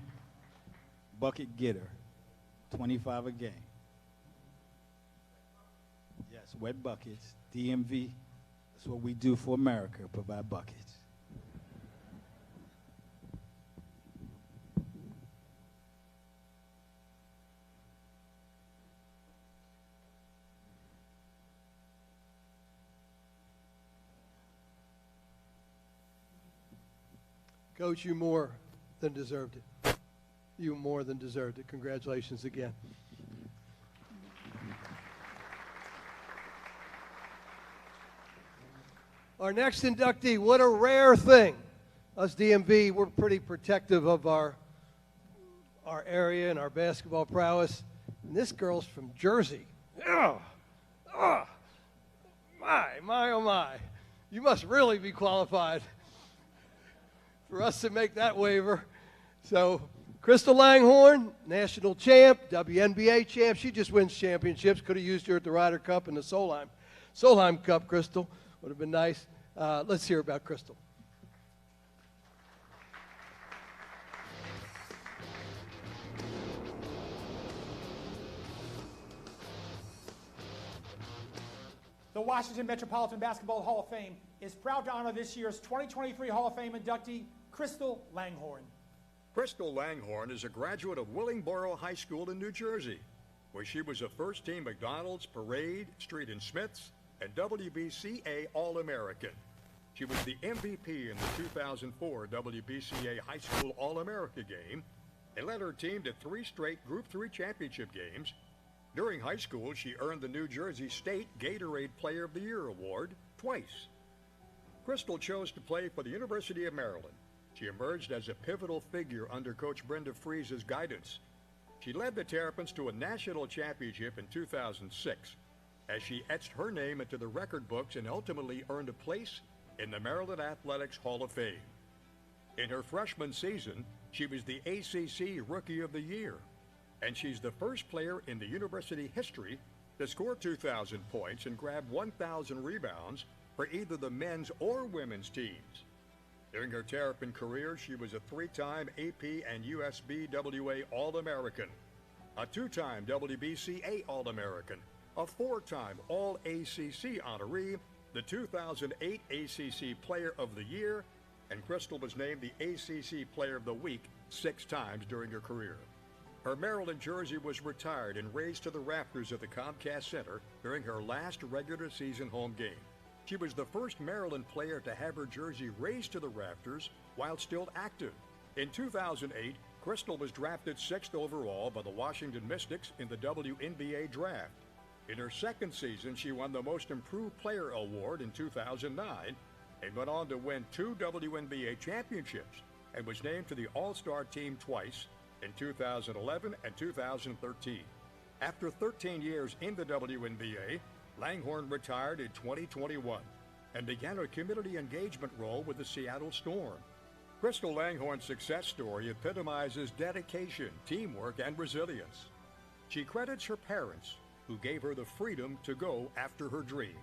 bucket getter, 25 a game. Yes, wet buckets, DMV. That's what we do for America, provide buckets. Coach, you more than deserved it. You more than deserved it. Congratulations again. Our next inductee, what a rare thing. Us DMV, we're pretty protective of our area and our basketball prowess. And this girl's from Jersey. Oh, oh, my, oh my. You must really be qualified for us to make that waiver. So, Crystal Langhorne, national champ, WNBA champ. She just wins championships. Could have used her at the Ryder Cup and the Solheim Cup, Crystal. Would have been nice. Let's hear about Crystal. The Washington Metropolitan Basketball Hall of Fame is proud to honor this year's 2023 Hall of Fame inductee, Crystal Langhorne. Crystal Langhorne is a graduate of Willingboro High School in New Jersey, where she was a first-team McDonald's, Parade, Street and Smiths, and WBCA All-American. She was the MVP in the 2004 WBCA High School All-America game and led her team to 3 straight Group 3 championship games. During high school, she earned the New Jersey State Gatorade Player of the Year award twice. Crystal chose to play for the University of Maryland. She emerged as a pivotal figure under Coach Brenda Frese's guidance. She led the Terrapins to a national championship in 2006 as she etched her name into the record books and ultimately earned a place in the Maryland Athletics Hall of Fame. In her freshman season, she was the ACC Rookie of the Year, and she's the first player in the university history to score 2,000 points and grab 1,000 rebounds for either the men's or women's teams. During her Terrapin career, she was a 3-time AP and USBWA All-American, a 2-time WBCA All-American, a 4-time All-ACC honoree, the 2008 ACC Player of the Year, and Crystal was named the ACC Player of the Week 6 times during her career. Her Maryland jersey was retired and raised to the rafters of the Comcast Center during her last regular season home game. She was the first Maryland player to have her jersey raised to the rafters while still active. In 2008, Crystal was drafted 6th overall by the Washington Mystics in the WNBA draft. In her second season, she won the Most Improved Player award in 2009 and went on to win 2 WNBA championships and was named to the All-Star team twice in 2011 and 2013. After 13 years in the WNBA, Langhorne retired in 2021 and began her community engagement role with the Seattle Storm. Crystal Langhorne's success story epitomizes dedication, teamwork, and resilience. She credits her parents, who gave her the freedom to go after her dreams.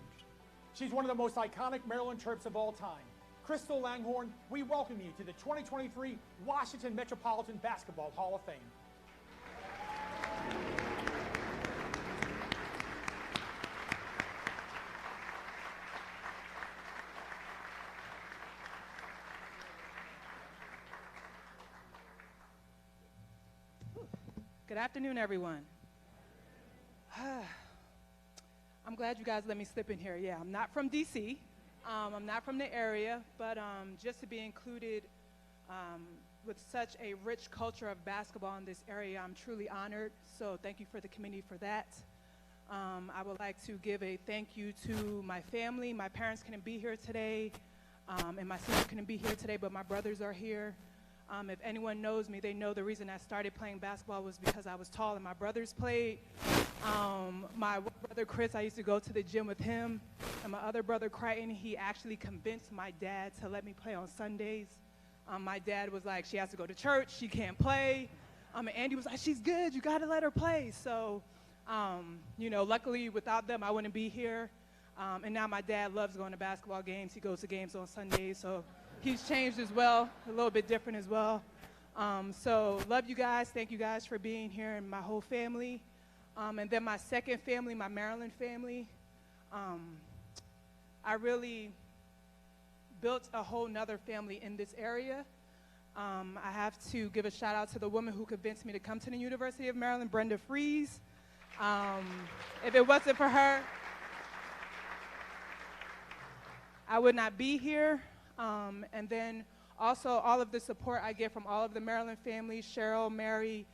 She's one of the most iconic Maryland Terps of all time. Crystal Langhorne, we welcome you to the 2023 Washington Metropolitan Basketball Hall of Fame. Good afternoon, everyone. I'm glad you guys let me slip in here. Yeah, I'm not from D.C. I'm not from the area, but just to be included with such a rich culture of basketball in this area, I'm truly honored. So thank you for the committee for that. I would like to give a thank you to my family. My parents couldn't be here today, and my sister couldn't be here today, but my brothers are here. If anyone knows me, they know the reason I started playing basketball was because I was tall and my brothers played. My brother Chris, I used to go to the gym with him, and my other brother Crichton, he actually convinced my dad to let me play on Sundays. My dad was like, she has to go to church, she can't play. And Andy was like, she's good, you gotta let her play. So, you know, luckily without them, I wouldn't be here. And now my dad loves going to basketball games. He goes to games on Sundays, so he's changed as well, a little bit different as well. So love you guys, thank you guys for being here, and my whole family. And then my second family, my Maryland family. I really built a whole nother family in this area. I have to give a shout out to the woman who convinced me to come to the University of Maryland, Brenda Freese. If it wasn't for her, I would not be here. And then Also, all of the support I get from all of the Maryland families, Cheryl, Mary,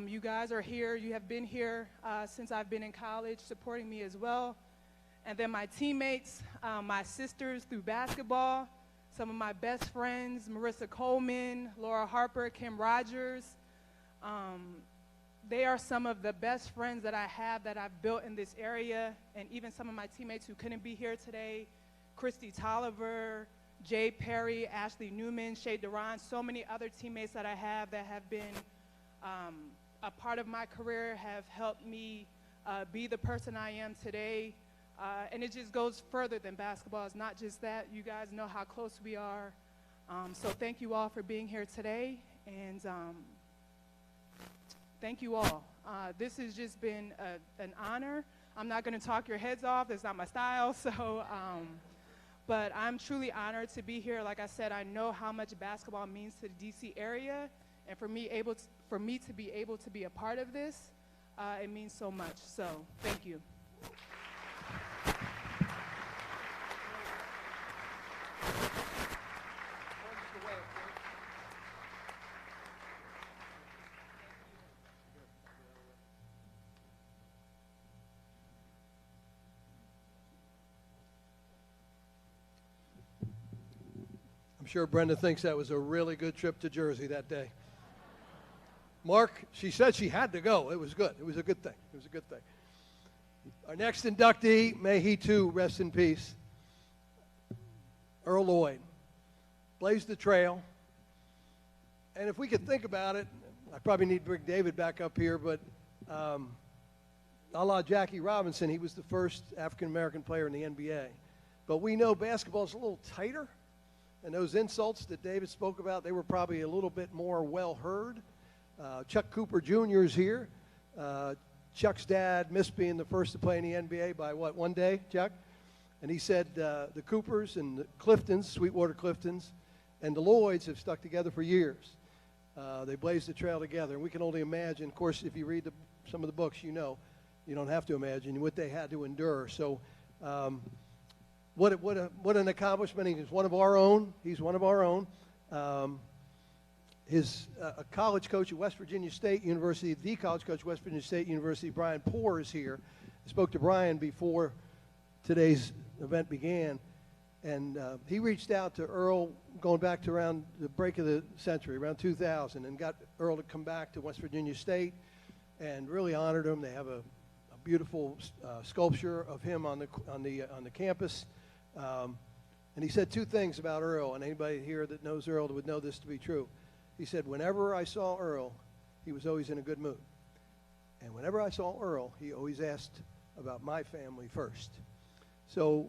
you guys are here. You have been here since I've been in college, supporting me as well. And then my teammates, my sisters through basketball, some of my best friends, Marissa Coleman, Laura Harper, Kim Rogers. They are some of the best friends that I have that I've built in this area, and even some of my teammates who couldn't be here today, Christy Tolliver, Jay Perry, Ashley Newman, Shay Duran, so many other teammates that I have that have been a part of my career, have helped me be the person I am today. And it just goes further than basketball. It's not just that. You guys know how close we are. So thank you all for being here today. And thank you all. This has just been an honor. I'm not going to talk your heads off. That's not my style. So, but I'm truly honored to be here. Like I said, I know how much basketball means to the D.C. area. And for me to be able to be a part of this, it means so much. So thank you. I'm sure Brenda thinks that was a really good trip to Jersey that day. Mark, she said she had to go. It was good. It was a good thing. It was a good thing. Our next inductee, may he too rest in peace, Earl Lloyd. Blazed the trail. And if we could think about it, I probably need to bring David back up here, but a la Jackie Robinson, he was the first African-American player in the NBA. But we know basketball is a little tighter. And those insults that David spoke about, they were probably a little bit more well heard. Chuck Cooper Jr. is here. Chuck's dad missed being the first to play in the NBA by what, one day, Chuck? And he said the Coopers and the Cliftons, Sweetwater Cliftons, and the Lloyds have stuck together for years. They blazed the trail together. And we can only imagine, of course, if you read some of the books, you know, you don't have to imagine what they had to endure. So what an accomplishment. He's one of our own. He's one of our own. A college coach at West Virginia State University, the college coach at West Virginia State University, Brian Poore, is here. I spoke to Brian before today's event began, and he reached out to Earl going back to around the break of the century, around 2000, and got Earl to come back to West Virginia State and really honored him. They have a beautiful sculpture of him on the campus. And he said two things about Earl, and anybody here that knows Earl would know this to be true. He said, whenever I saw Earl, he was always in a good mood. And whenever I saw Earl, he always asked about my family first. So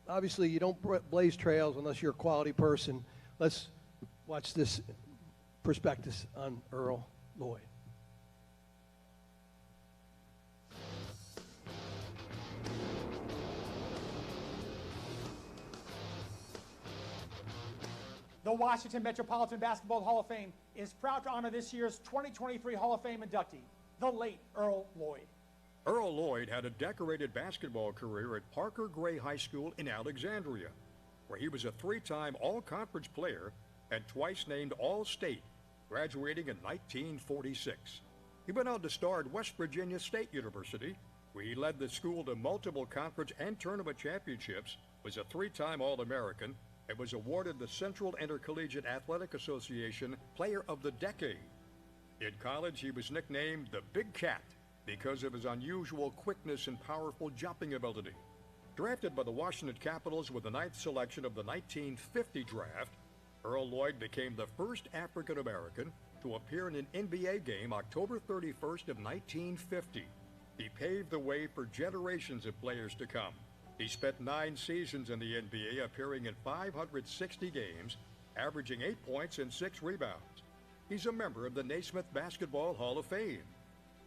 obviously you don't blaze trails unless you're a quality person. Let's watch this prospectus on Earl Lloyd. The Washington Metropolitan Basketball Hall of Fame is proud to honor this year's 2023 Hall of Fame inductee, the late Earl Lloyd. Earl Lloyd had a decorated basketball career at Parker Gray High School in Alexandria, where he was a three-time all-conference player and twice named All-State, graduating in 1946. He went on to star at West Virginia State University, where he led the school to multiple conference and tournament championships, was a three-time All-American, and was awarded the Central Intercollegiate Athletic Association Player of the Decade. In college, he was nicknamed the Big Cat because of his unusual quickness and powerful jumping ability. Drafted by the Washington Capitals with the 9th selection of the 1950 draft, Earl Lloyd became the first African American to appear in an NBA game October 31st of 1950. He paved the way for generations of players to come. He spent 9 seasons in the NBA, appearing in 560 games, averaging 8 points and 6 rebounds. He's a member of the Naismith Basketball Hall of Fame.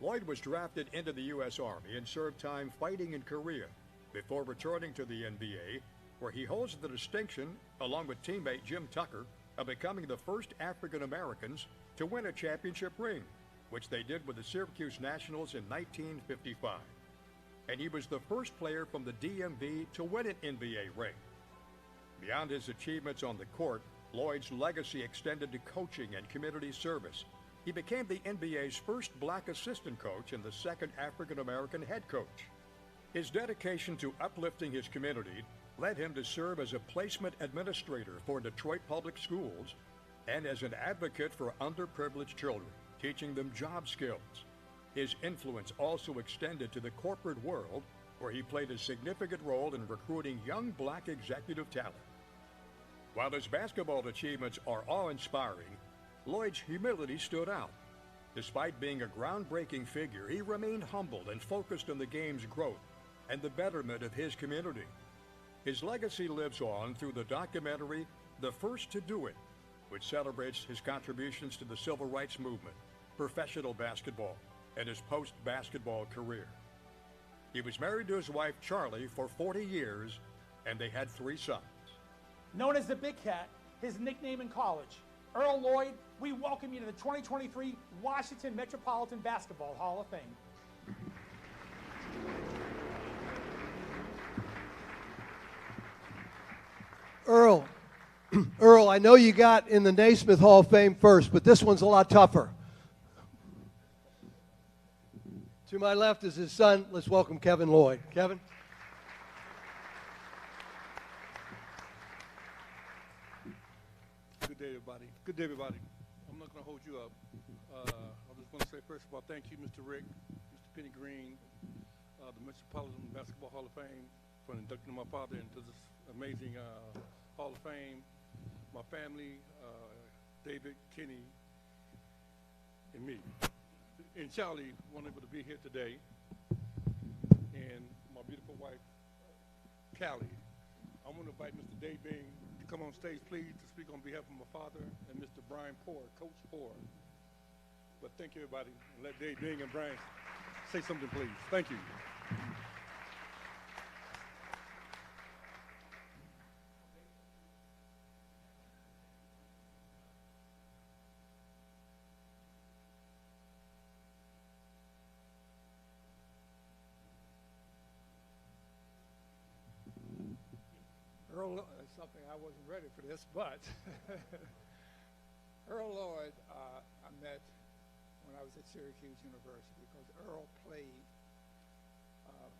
Lloyd was drafted into the U.S. Army and served time fighting in Korea before returning to the NBA, where he holds the distinction, along with teammate Jim Tucker, of becoming the first African Americans to win a championship ring, which they did with the Syracuse Nationals in 1955. And he was the first player from the DMV to win an NBA ring. Beyond his achievements on the court, Lloyd's legacy extended to coaching and community service. He became the NBA's first black assistant coach and the second African-American head coach. His dedication to uplifting his community led him to serve as a placement administrator for Detroit Public Schools and as an advocate for underprivileged children, teaching them job skills. His influence also extended to the corporate world, where he played a significant role in recruiting young black executive talent. While his basketball achievements are awe-inspiring, Lloyd's humility stood out. Despite being a groundbreaking figure, he remained humbled and focused on the game's growth and the betterment of his community. His legacy lives on through the documentary The First to Do It, which celebrates his contributions to the civil rights movement, professional basketball, and his post-basketball career. He was married to his wife, Charlie, for 40 years, and they had 3 sons. Known as the Big Cat, his nickname in college, Earl Lloyd, we welcome you to the 2023 Washington Metropolitan Basketball Hall of Fame. Earl, Earl, I know you got in the Naismith Hall of Fame first, but this one's a lot tougher. To my left is his son. Let's welcome Kevin Lloyd. Kevin? Good day, everybody. Good day, everybody. I'm not going to hold you up. I just want to say, first of all, thank you, Mr. Rick, Mr. Penny Green, the Metropolitan Basketball Hall of Fame, for inducting my father into this amazing Hall of Fame. My family, David, Kenny, and me. And Charlie, wasn't able to be here today. And my beautiful wife, Callie. I want to invite Mr. Dave Bing to come on stage, please, to speak on behalf of my father and Mr. Brian Poor, Coach Poor. But thank you, everybody. And let Dave Bing and Brian say something, please. Thank you. Earl, something I wasn't ready for this, but Earl Lloyd, I met when I was at Syracuse University because Earl played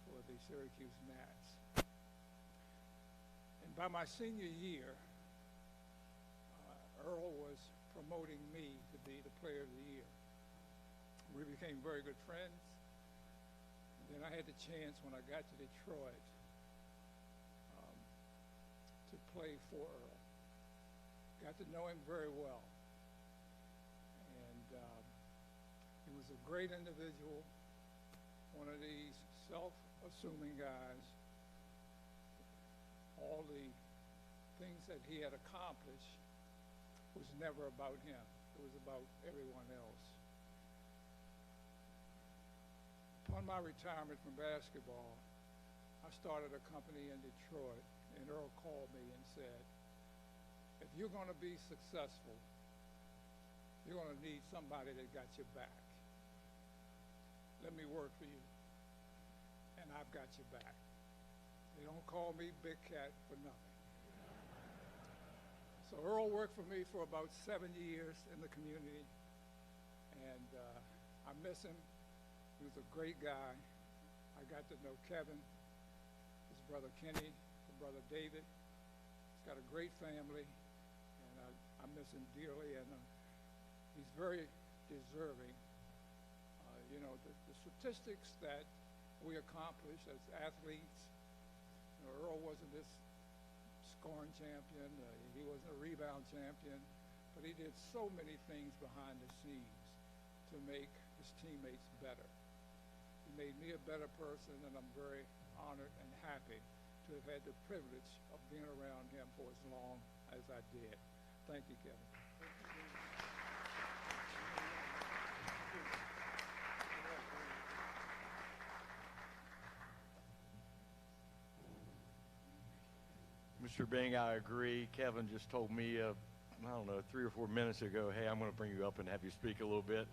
for the Syracuse Gnats. And by my senior year, Earl was promoting me to be the player of the year. We became very good friends. And then I had the chance when I got to Detroit to play for Earl. Got to know him very well. And he was a great individual, one of these self-assuming guys. All the things that he had accomplished was never about him. It was about everyone else. Upon my retirement from basketball, I started a company in Detroit. And Earl called me and said, if you're going to be successful, you're going to need somebody that got your back. Let me work for you. And I've got your back. They don't call me Big Cat for nothing. So Earl worked for me for about 7 years in the community. And I miss him. He was a great guy. I got to know Kevin, his brother Kenny, brother David. He's got a great family, and I miss him dearly, and he's very deserving. You know, the statistics that we accomplish as athletes, you know, Earl wasn't this scoring champion, he wasn't a rebound champion, but he did so many things behind the scenes to make his teammates better. He made me a better person, and I'm very honored and happy to have had the privilege of being around him for as long as I did. Thank you, Kevin. Mr. Bing, I agree. Kevin just told me, I don't know, 3 or 4 minutes ago, hey, I'm going to bring you up and have you speak a little bit.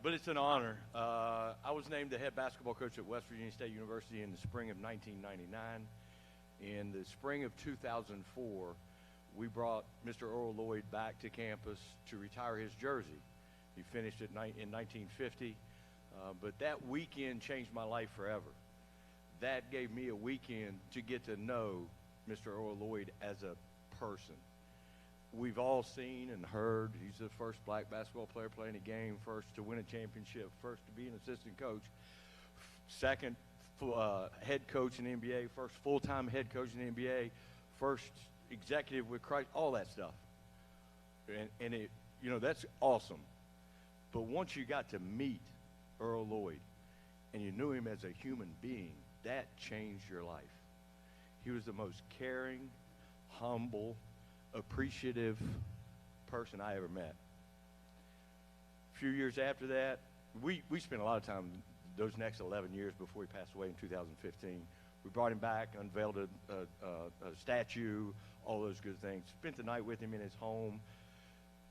But it's an honor. I was named the head basketball coach at West Virginia State University in the spring of 1999. In the spring of 2004, we brought Mr. Earl Lloyd back to campus to retire his jersey. He finished it in 1950, but that weekend changed my life forever. That gave me a weekend to get to know Mr. Earl Lloyd as a person. We've all seen and heard he's the first black basketball player playing a game, first to win a championship, first to be an assistant coach, second head coach in the NBA, first full-time head coach in the NBA, first executive with Christ, all that stuff. And it, you know, that's awesome. But once you got to meet Earl Lloyd and you knew him as a human being, that changed your life. He was the most caring, humble, appreciative person I ever met. A few years after that, we spent a lot of time those next 11 years before he passed away in 2015. We brought him back, unveiled a statue, all those good things. Spent the night with him in his home.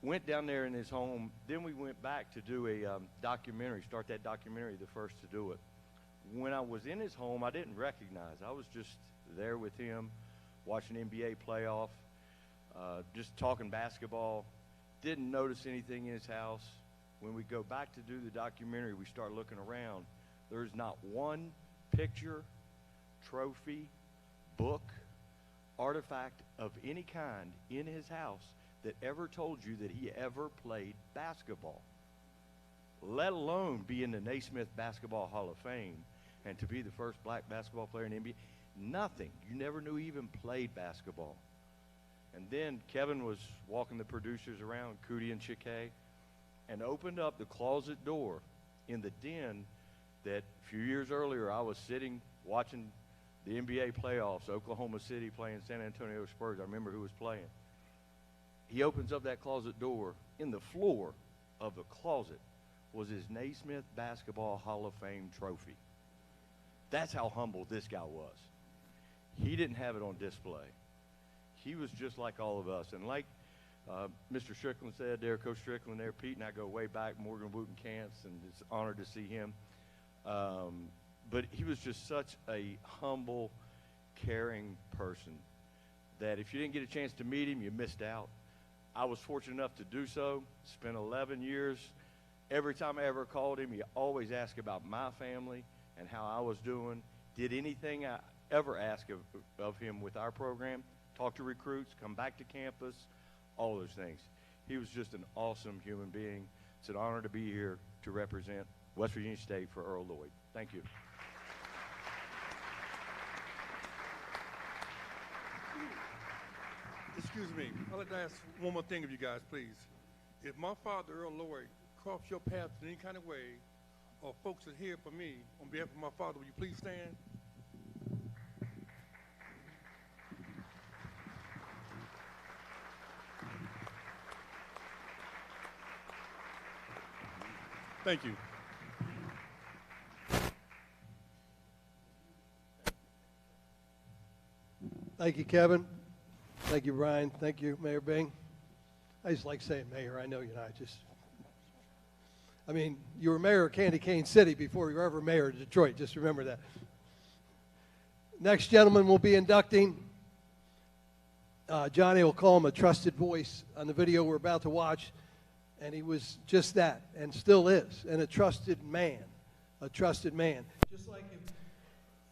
Went down there in his home. Then we went back to do a documentary, start that documentary, the first to do it. When I was in his home, I didn't recognize. I was just there with him, watching NBA playoff, just talking basketball. Didn't notice anything in his house. When we go back to do the documentary, we start looking around. There's not one picture, trophy, book, artifact of any kind in his house that ever told you that he ever played basketball, let alone be in the Naismith Basketball Hall of Fame and to be the first black basketball player in the NBA. Nothing. You never knew he even played basketball. And then Kevin was walking the producers around, Cootie and Chike, and opened up the closet door in the den that a few years earlier I was sitting watching the NBA playoffs, Oklahoma City playing San Antonio Spurs. I remember who was playing. He opens up that closet door. In the floor of the closet was his Naismith Basketball Hall of Fame trophy. That's how humble this guy was. He didn't have it on display. He was just like all of us. And like Mr. Strickland said there, Coach Strickland there, Pete and I go way back, Morgan Wooten Cants, and it's an honor to see him. But he was just such a humble, caring person that if you didn't get a chance to meet him, you missed out. I was fortunate enough to do so, spent 11 years. Every time I ever called him, he always asked about my family and how I was doing. Did anything I ever ask of him with our program, talk to recruits, come back to campus, all those things. He was just an awesome human being. It's an honor to be here to represent West Virginia State for Earl Lloyd. Thank you. Excuse me. I'd like to ask one more thing of you guys, please. If my father, Earl Lloyd, crossed your path in any kind of way, or folks are here for me, on behalf of my father, will you please stand? Thank you. Thank you, Kevin. Thank you, Brian. Thank you, Mayor Bing. I just like saying mayor. I know you're not. I mean, you were mayor of Candy Cane City before you were ever mayor of Detroit. Just remember that. Next gentleman will be inducting. Johnny will call him a trusted voice on the video we're about to watch. And he was just that, and still is, and a trusted man. A trusted man. Just like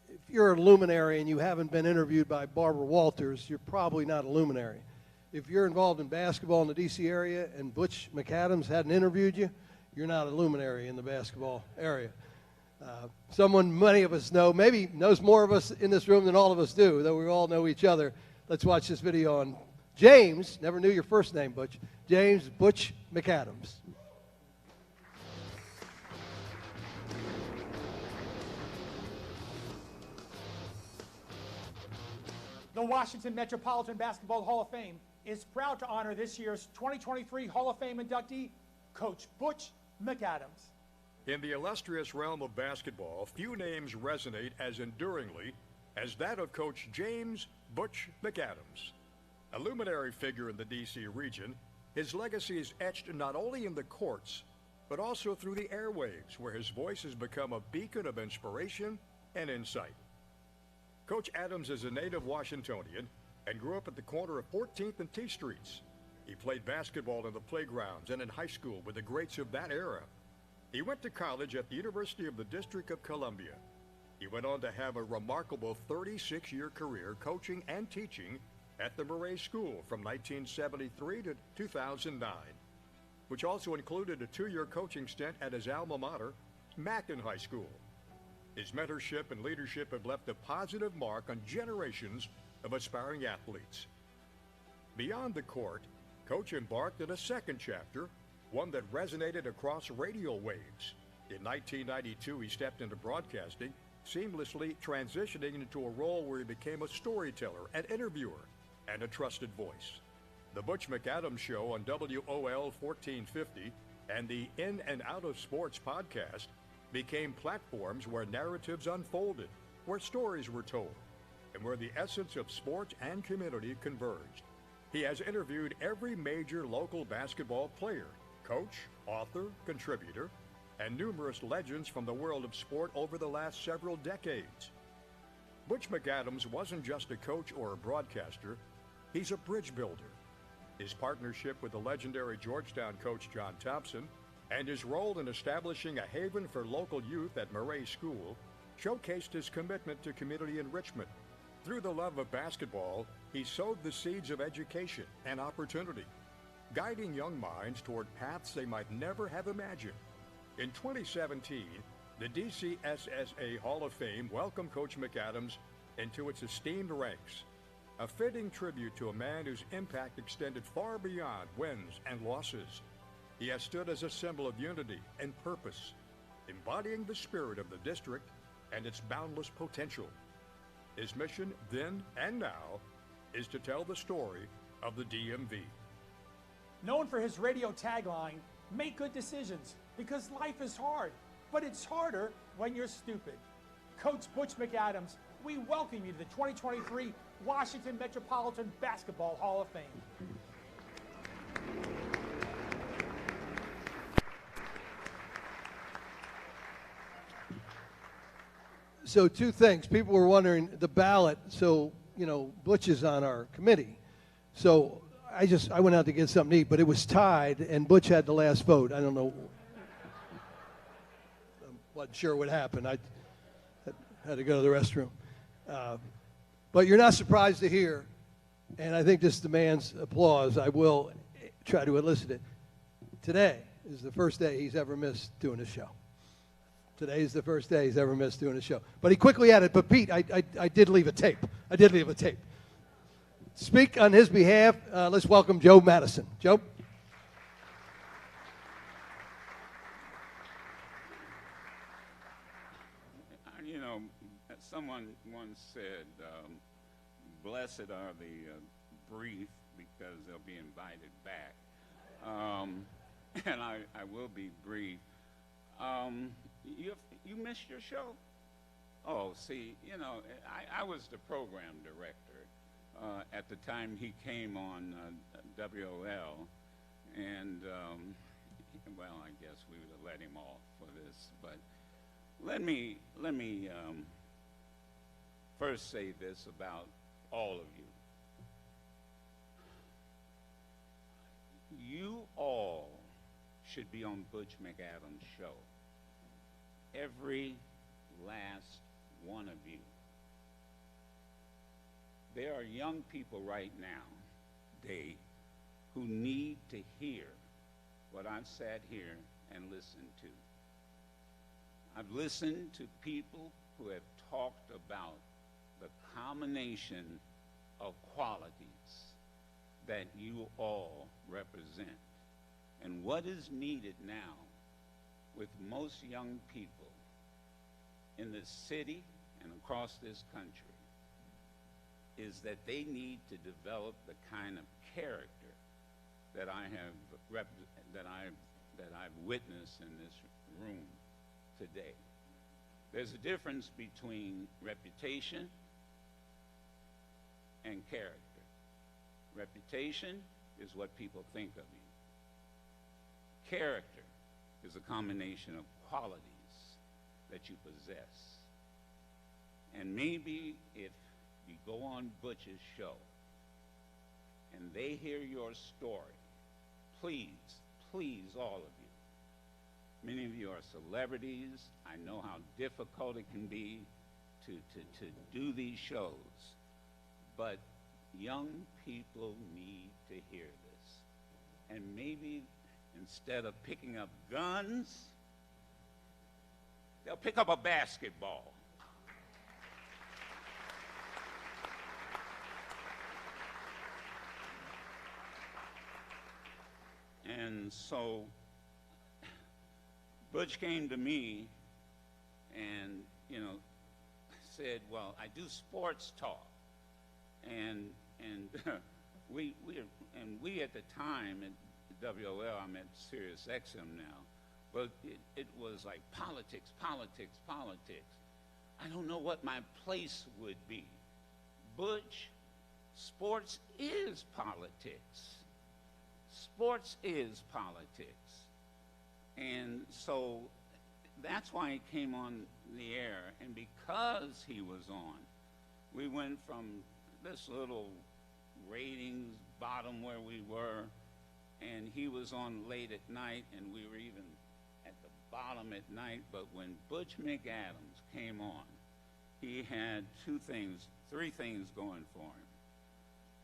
if you're a luminary and you haven't been interviewed by Barbara Walters, you're probably not a luminary. If you're involved in basketball in the D.C. area and Butch McAdams hadn't interviewed you, you're not a luminary in the basketball area. Someone many of us know, maybe knows more of us in this room than all of us do, though we all know each other. Let's watch this video on James, never knew your first name, Butch. James Butch McAdams. The Washington Metropolitan Basketball Hall of Fame is proud to honor this year's 2023 Hall of Fame inductee, Coach Butch McAdams. In the illustrious realm of basketball, few names resonate as enduringly as that of Coach James Butch McAdams. A luminary figure in the D.C. region, his legacy is etched not only in the courts, but also through the airwaves, where his voice has become a beacon of inspiration and insight. Coach Adams is a native Washingtonian and grew up at the corner of 14th and T Streets. He played basketball in the playgrounds and in high school with the greats of that era. He went to college at the University of the District of Columbia. He went on to have a remarkable 36-year career coaching and teaching at the Murray School from 1973 to 2009, which also included a 2-year coaching stint at his alma mater, Mackin High School. His mentorship and leadership have left a positive mark on generations of aspiring athletes. Beyond the court, Coach embarked on a second chapter, one that resonated across radio waves. In 1992, he stepped into broadcasting, seamlessly transitioning into a role where he became a storyteller, an interviewer, and a trusted voice. The Butch McAdams Show on WOL 1450 and the In and Out of Sports podcast became platforms where narratives unfolded, where stories were told, and where the essence of sports and community converged. He has interviewed every major local basketball player, coach, author, contributor, and numerous legends from the world of sport over the last several decades. Butch McAdams wasn't just a coach or a broadcaster, he's a bridge builder. His partnership with the legendary Georgetown coach John Thompson and his role in establishing a haven for local youth at Murray School showcased his commitment to community enrichment. Through the love of basketball, he sowed the seeds of education and opportunity, guiding young minds toward paths they might never have imagined. In 2017, the DCSSA Hall of Fame welcomed Coach McAdams into its esteemed ranks, a fitting tribute to a man whose impact extended far beyond wins and losses. He has stood as a symbol of unity and purpose, embodying the spirit of the district and its boundless potential. His mission then and now is to tell the story of the DMV. Known for his radio tagline, "Make good decisions, because life is hard, but it's harder when you're stupid." Coach Butch McAdams, we welcome you to the 2023 Washington Metropolitan Basketball Hall of Fame. So 2 things. People were wondering the ballot. So, Butch is on our committee. So I went out to get something to eat, but it was tied, and Butch had the last vote. I don't know. I wasn't sure what happened. I had to go to the restroom. But you're not surprised to hear, and I think this demands applause. I will try to elicit it. Today is the first day he's ever missed doing a show. Today is the first day he's ever missed doing a show. But he quickly added, but Pete, I did leave a tape. I did leave a tape. Speak on his behalf. Let's welcome Joe Madison. Joe? Someone once said, blessed are the brief because they'll be invited back. And I will be brief. You missed your show? Oh, see, I was the program director at the time he came on WOL, and well, I guess we would have let him off for this, but let me first say this about all of you. You all should be on Butch McAdams' show. Every last one of you. There are young people right now, Dave, who need to hear what I've sat here and listened to. I've listened to people who have talked about the combination of qualities that you all represent. And what is needed now with most young people in this city and across this country is that they need to develop the kind of character that I've witnessed in this room today. There's a difference between reputation and character. Reputation is what people think of you. Character is a combination of qualities that you possess. And maybe if you go on Butch's show and they hear your story, please, please, all of you. Many of you are celebrities. I know how difficult it can be to do these shows, but young people need to hear this. And maybe instead of picking up guns, they'll pick up a basketball. And so Butch came to me and, said, well, I do sports talk. And we at the time at WOL, I'm at Sirius XM now, but it was like politics. I don't know what my place would be. Butch, sports is politics. Sports is politics. And so that's why he came on the air. And because he was on, we went from this little ratings bottom where we were, and he was on late at night, and we were even at the bottom at night. But when Butch McAdams came on, he had three things going for him.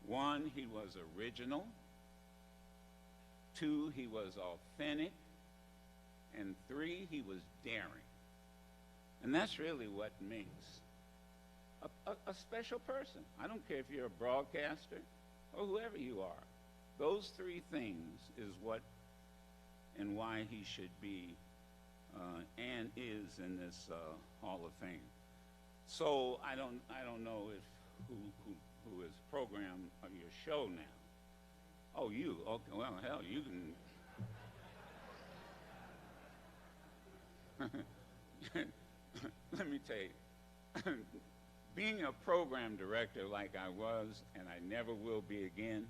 One, he was original. Two, he was authentic. And three, he was daring. And that's really what makes a special person. I don't care if you're a broadcaster or whoever you are. Those three things is what and why he should be and is in this Hall of Fame. So I don't know if who is program of your show now. Oh, you? Okay, well, hell, you can. Let me tell you, being a program director like I was, and I never will be again,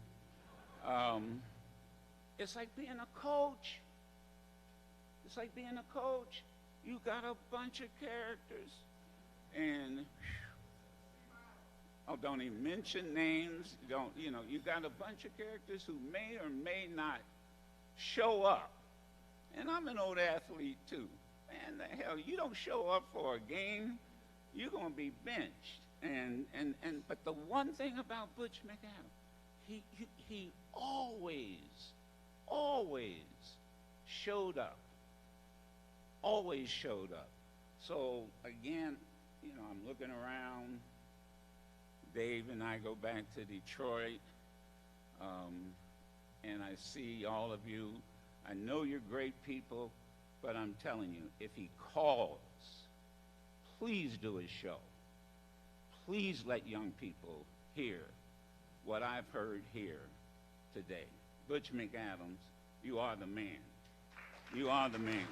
it's like being a coach. It's like being a coach. You got a bunch of characters, and don't even mention names. You got a bunch of characters who may or may not show up. And I'm an old athlete too. Man, the hell, you don't show up for a game, you're gonna be benched. But the one thing about Butch McAdams, he always showed up. Always showed up. So again, I'm looking around. Dave and I go back to Detroit, and I see all of you. I know you're great people, but I'm telling you, if he calls, please do his show. Please let young people hear what I've heard here today. Butch McAdams, you are the man. You are the man.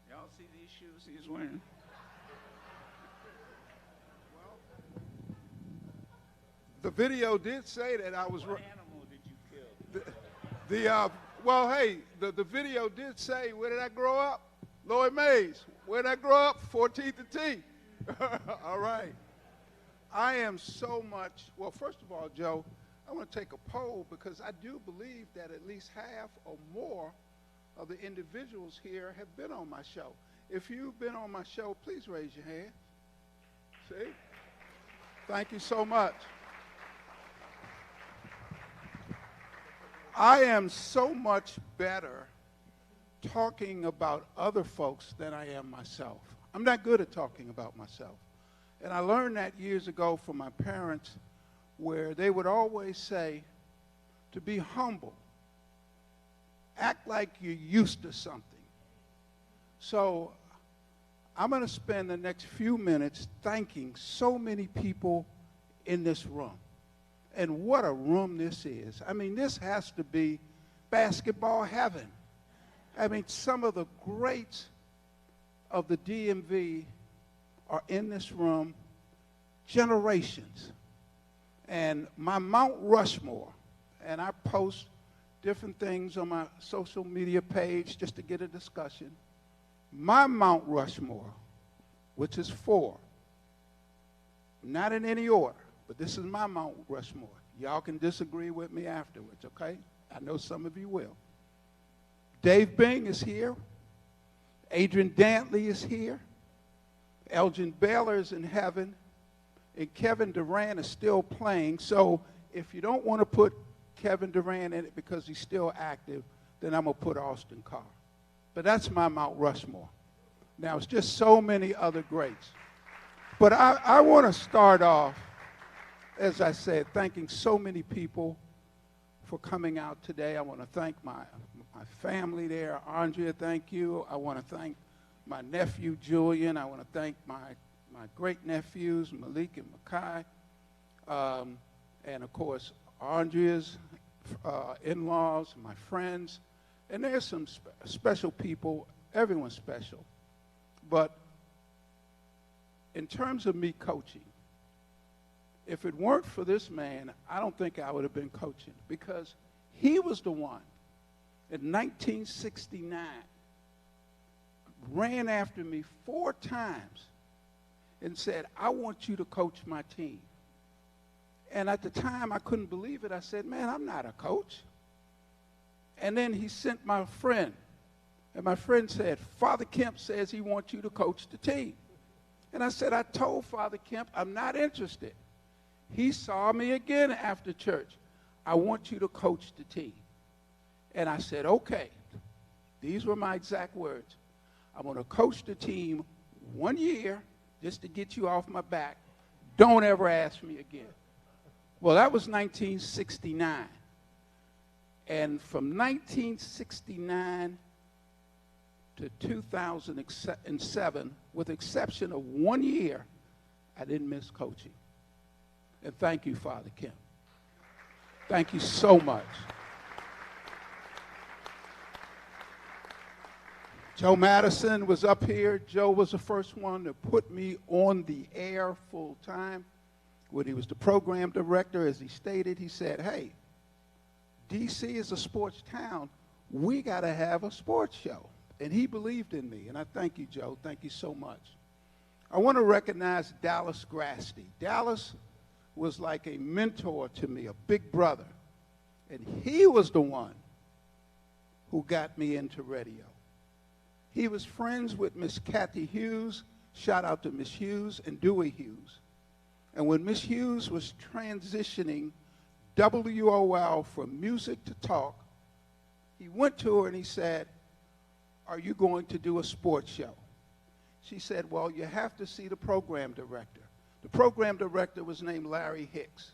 Y'all see these shoes he's wearing? The video did say that I was. What animal did you kill? Well, hey, the video did say, where did I grow up? Lloyd Mays. Where did I grow up? 14th and T. All right. I am so much, well, first of all, Joe, I want to take a poll because I do believe that at least half or more of the individuals here have been on my show. If you've been on my show, please raise your hand. See? Thank you so much. I am so much better talking about other folks than I am myself. I'm not good at talking about myself. And I learned that years ago from my parents, where they would always say to be humble, act like you're used to something. So I'm going to spend the next few minutes thanking so many people in this room. And what a room this is. I mean, this has to be basketball heaven. I mean, some of the greats of the DMV are in this room, generations. And my Mount Rushmore, and I post different things on my social media page just to get a discussion. My Mount Rushmore, which is 4, not in any order, but this is my Mount Rushmore. Y'all can disagree with me afterwards, okay? I know some of you will. Dave Bing is here. Adrian Dantley is here. Elgin Baylor is in heaven. And Kevin Durant is still playing. So if you don't want to put Kevin Durant in it because he's still active, then I'm going to put Austin Carr. But that's my Mount Rushmore. Now, it's just so many other greats. But I want to start off, as I said, thanking so many people for coming out today. I want to thank my family there. Andrea, thank you. I want to thank my nephew, Julian. I want to thank my great-nephews, Malik and Makai. And, of course, Andrea's in-laws, my friends. And there's some special people. Everyone's special. But in terms of me coaching, if it weren't for this man, I don't think I would have been coaching, because he was the one in 1969 ran after me 4 times and said, I want you to coach my team. And at the time, I couldn't believe it. I said, man, I'm not a coach. And then he sent my friend. And my friend said, Father Kemp says he wants you to coach the team. And I said, I told Father Kemp I'm not interested. He saw me again after church. I want you to coach the team. And I said, okay. These were my exact words. I'm going to coach the team 1 year just to get you off my back. Don't ever ask me again. Well, that was 1969. And from 1969 to 2007, with exception of 1 year, I didn't miss coaching. And thank you, Father Kemp. Thank you so much. Joe Madison was up here. Joe was the first one to put me on the air full time. When he was the program director, as he stated, he said, hey, D.C. is a sports town. We got to have a sports show. And he believed in me. And I thank you, Joe. Thank you so much. I want to recognize Dallas Grasty. Dallas was like a mentor to me, a big brother. And he was the one who got me into radio. He was friends with Miss Kathy Hughes. Shout out to Miss Hughes and Dewey Hughes. And when Miss Hughes was transitioning WOL from music to talk, he went to her and he said, are you going to do a sports show? She said, well, you have to see the program director. The program director was named Larry Hicks.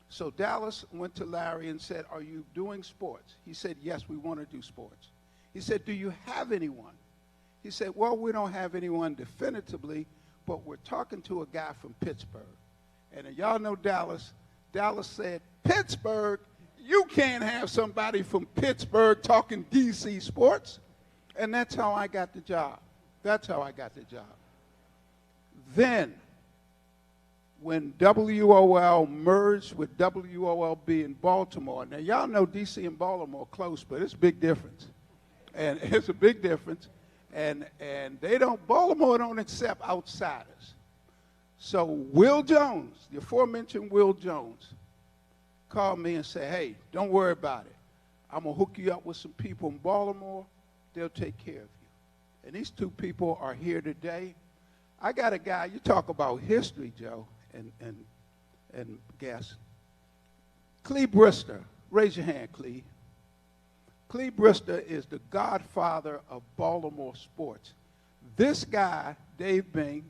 So Dallas went to Larry and said, are you doing sports? He said, yes, we want to do sports. He said, do you have anyone? He said, well, we don't have anyone definitively, but we're talking to a guy from Pittsburgh. And y'all know Dallas. Dallas said, Pittsburgh? You can't have somebody from Pittsburgh talking D.C. sports. And that's how I got the job. That's how I got the job. Then, when WOL merged with WOLB in Baltimore, now y'all know D.C. and Baltimore are close, but it's a big difference. And it's a big difference. And Baltimore don't accept outsiders. So Will Jones, the aforementioned Will Jones, called me and said, hey, don't worry about it. I'm going to hook you up with some people in Baltimore. They'll take care of you. And these 2 people are here today. I got a guy, you talk about history, Joe, and guess. Clee Brister. Raise your hand, Clee. Clee Brister is the godfather of Baltimore sports. This guy, Dave Bing,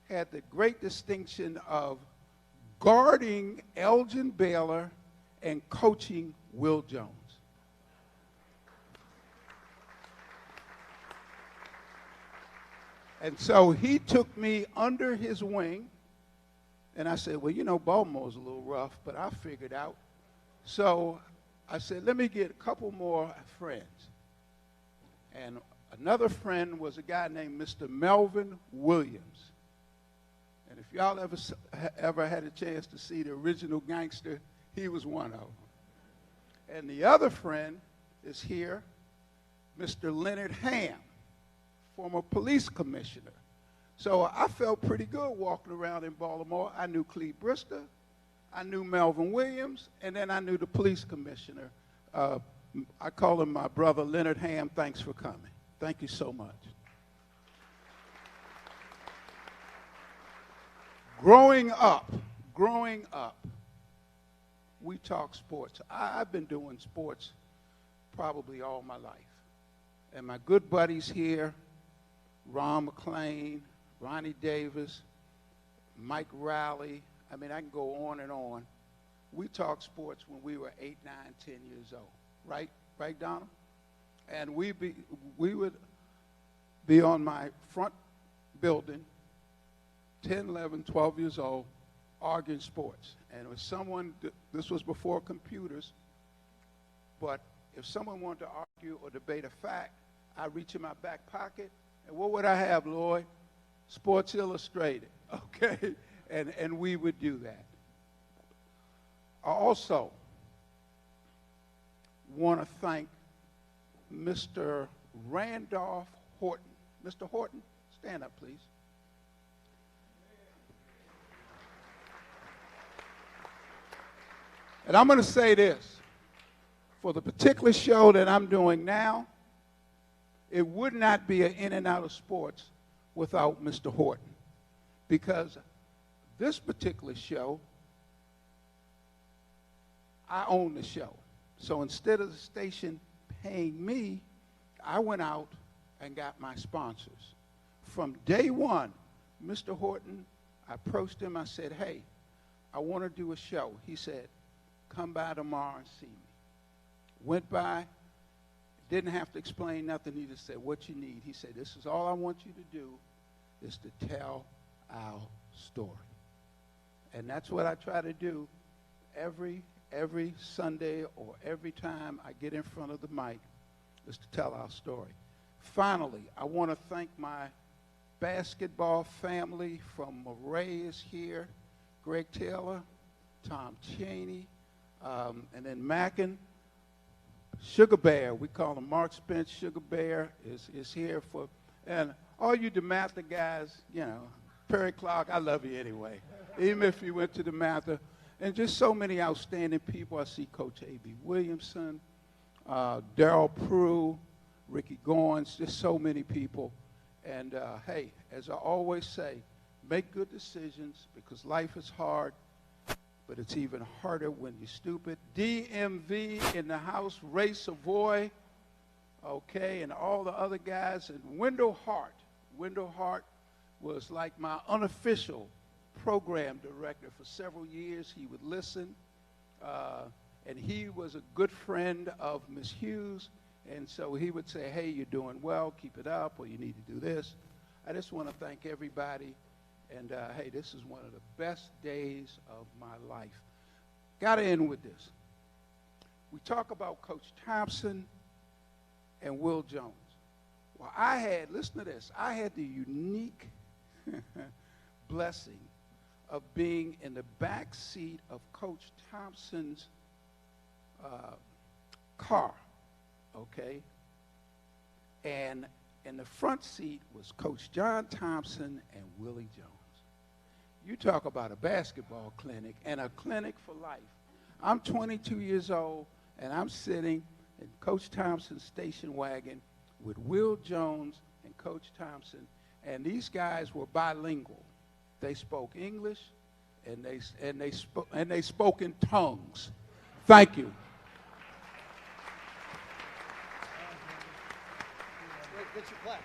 had the great distinction of guarding Elgin Baylor and coaching Will Jones. And so he took me under his wing, and I said, well, you know, Baltimore's a little rough, but I figured out. So I said, let me get a couple more friends. And another friend was a guy named Mr. Melvin Williams. And if y'all ever had a chance to see the original gangster, he was one of them. And the other friend is here, Mr. Leonard Ham, former police commissioner. So I felt pretty good walking around in Baltimore. I knew Cleve Brister, I knew Melvin Williams, and then I knew the police commissioner. I call him my brother, Leonard Ham. Thanks for coming. Thank you so much. Growing up, we talk sports. I've been doing sports probably all my life. And my good buddies here, Ron McClain, Ronnie Davis, Mike Riley, I mean, I can go on and on. We talked sports when we were 8, 9, 10 years old, right? Right, Donald? And we would be on my front building, 10, 11, 12 years old, arguing sports. And if someone, this was before computers, but if someone wanted to argue or debate a fact, I'd reach in my back pocket, and what would I have, Lloyd? Sports Illustrated, okay? And we would do that. I also want to thank Mr. Randolph Horton. Mr. Horton, stand up, please. And I'm going to say this. For the particular show that I'm doing now, it would not be an in and out of sports without Mr. Horton. Because this particular show, I own the show. So instead of the station paying me, I went out and got my sponsors. From day one, Mr. Horton, I approached him, I said, hey, I want to do a show. He said, come by tomorrow and see me. Went by, didn't have to explain nothing. He just said, what you need. He said, this is all I want you to do is to tell our story. And that's what I try to do every Sunday or every time I get in front of the mic, is to tell our story. Finally, I want to thank my basketball family from Murray is here, Greg Taylor, Tom Cheney, and then Mackin. Sugar Bear, we call him Mark Spence. Sugar Bear is here for, and all you DeMatha guys, you know, Perry Clark, I love you anyway, even if you went to DeMatha. And just so many outstanding people. I see Coach A.B. Williamson, Darryl Prue, Ricky Goins, just so many people. And hey, as I always say, make good decisions because life is hard, but it's even harder when you're stupid. DMV in the house, Ray Savoy, okay, and all the other guys. And Wendell Hart was like my unofficial program director for several years. He would listen, and he was a good friend of Ms. Hughes, and so he would say, hey, you're doing well, keep it up, or you need to do this. I just want to thank everybody, and hey, this is one of the best days of my life. Got to end with this. We talk about Coach Thompson and Will Jones. Well, listen to this, I had the unique blessing of being in the back seat of Coach Thompson's car, okay? And in the front seat was Coach John Thompson and Willie Jones. You talk about a basketball clinic and a clinic for life. I'm 22 years old, and I'm sitting in Coach Thompson's station wagon with Will Jones and Coach Thompson, and these guys were bilingual. They spoke English, and they spoke in tongues. Thank you. Get your plaque.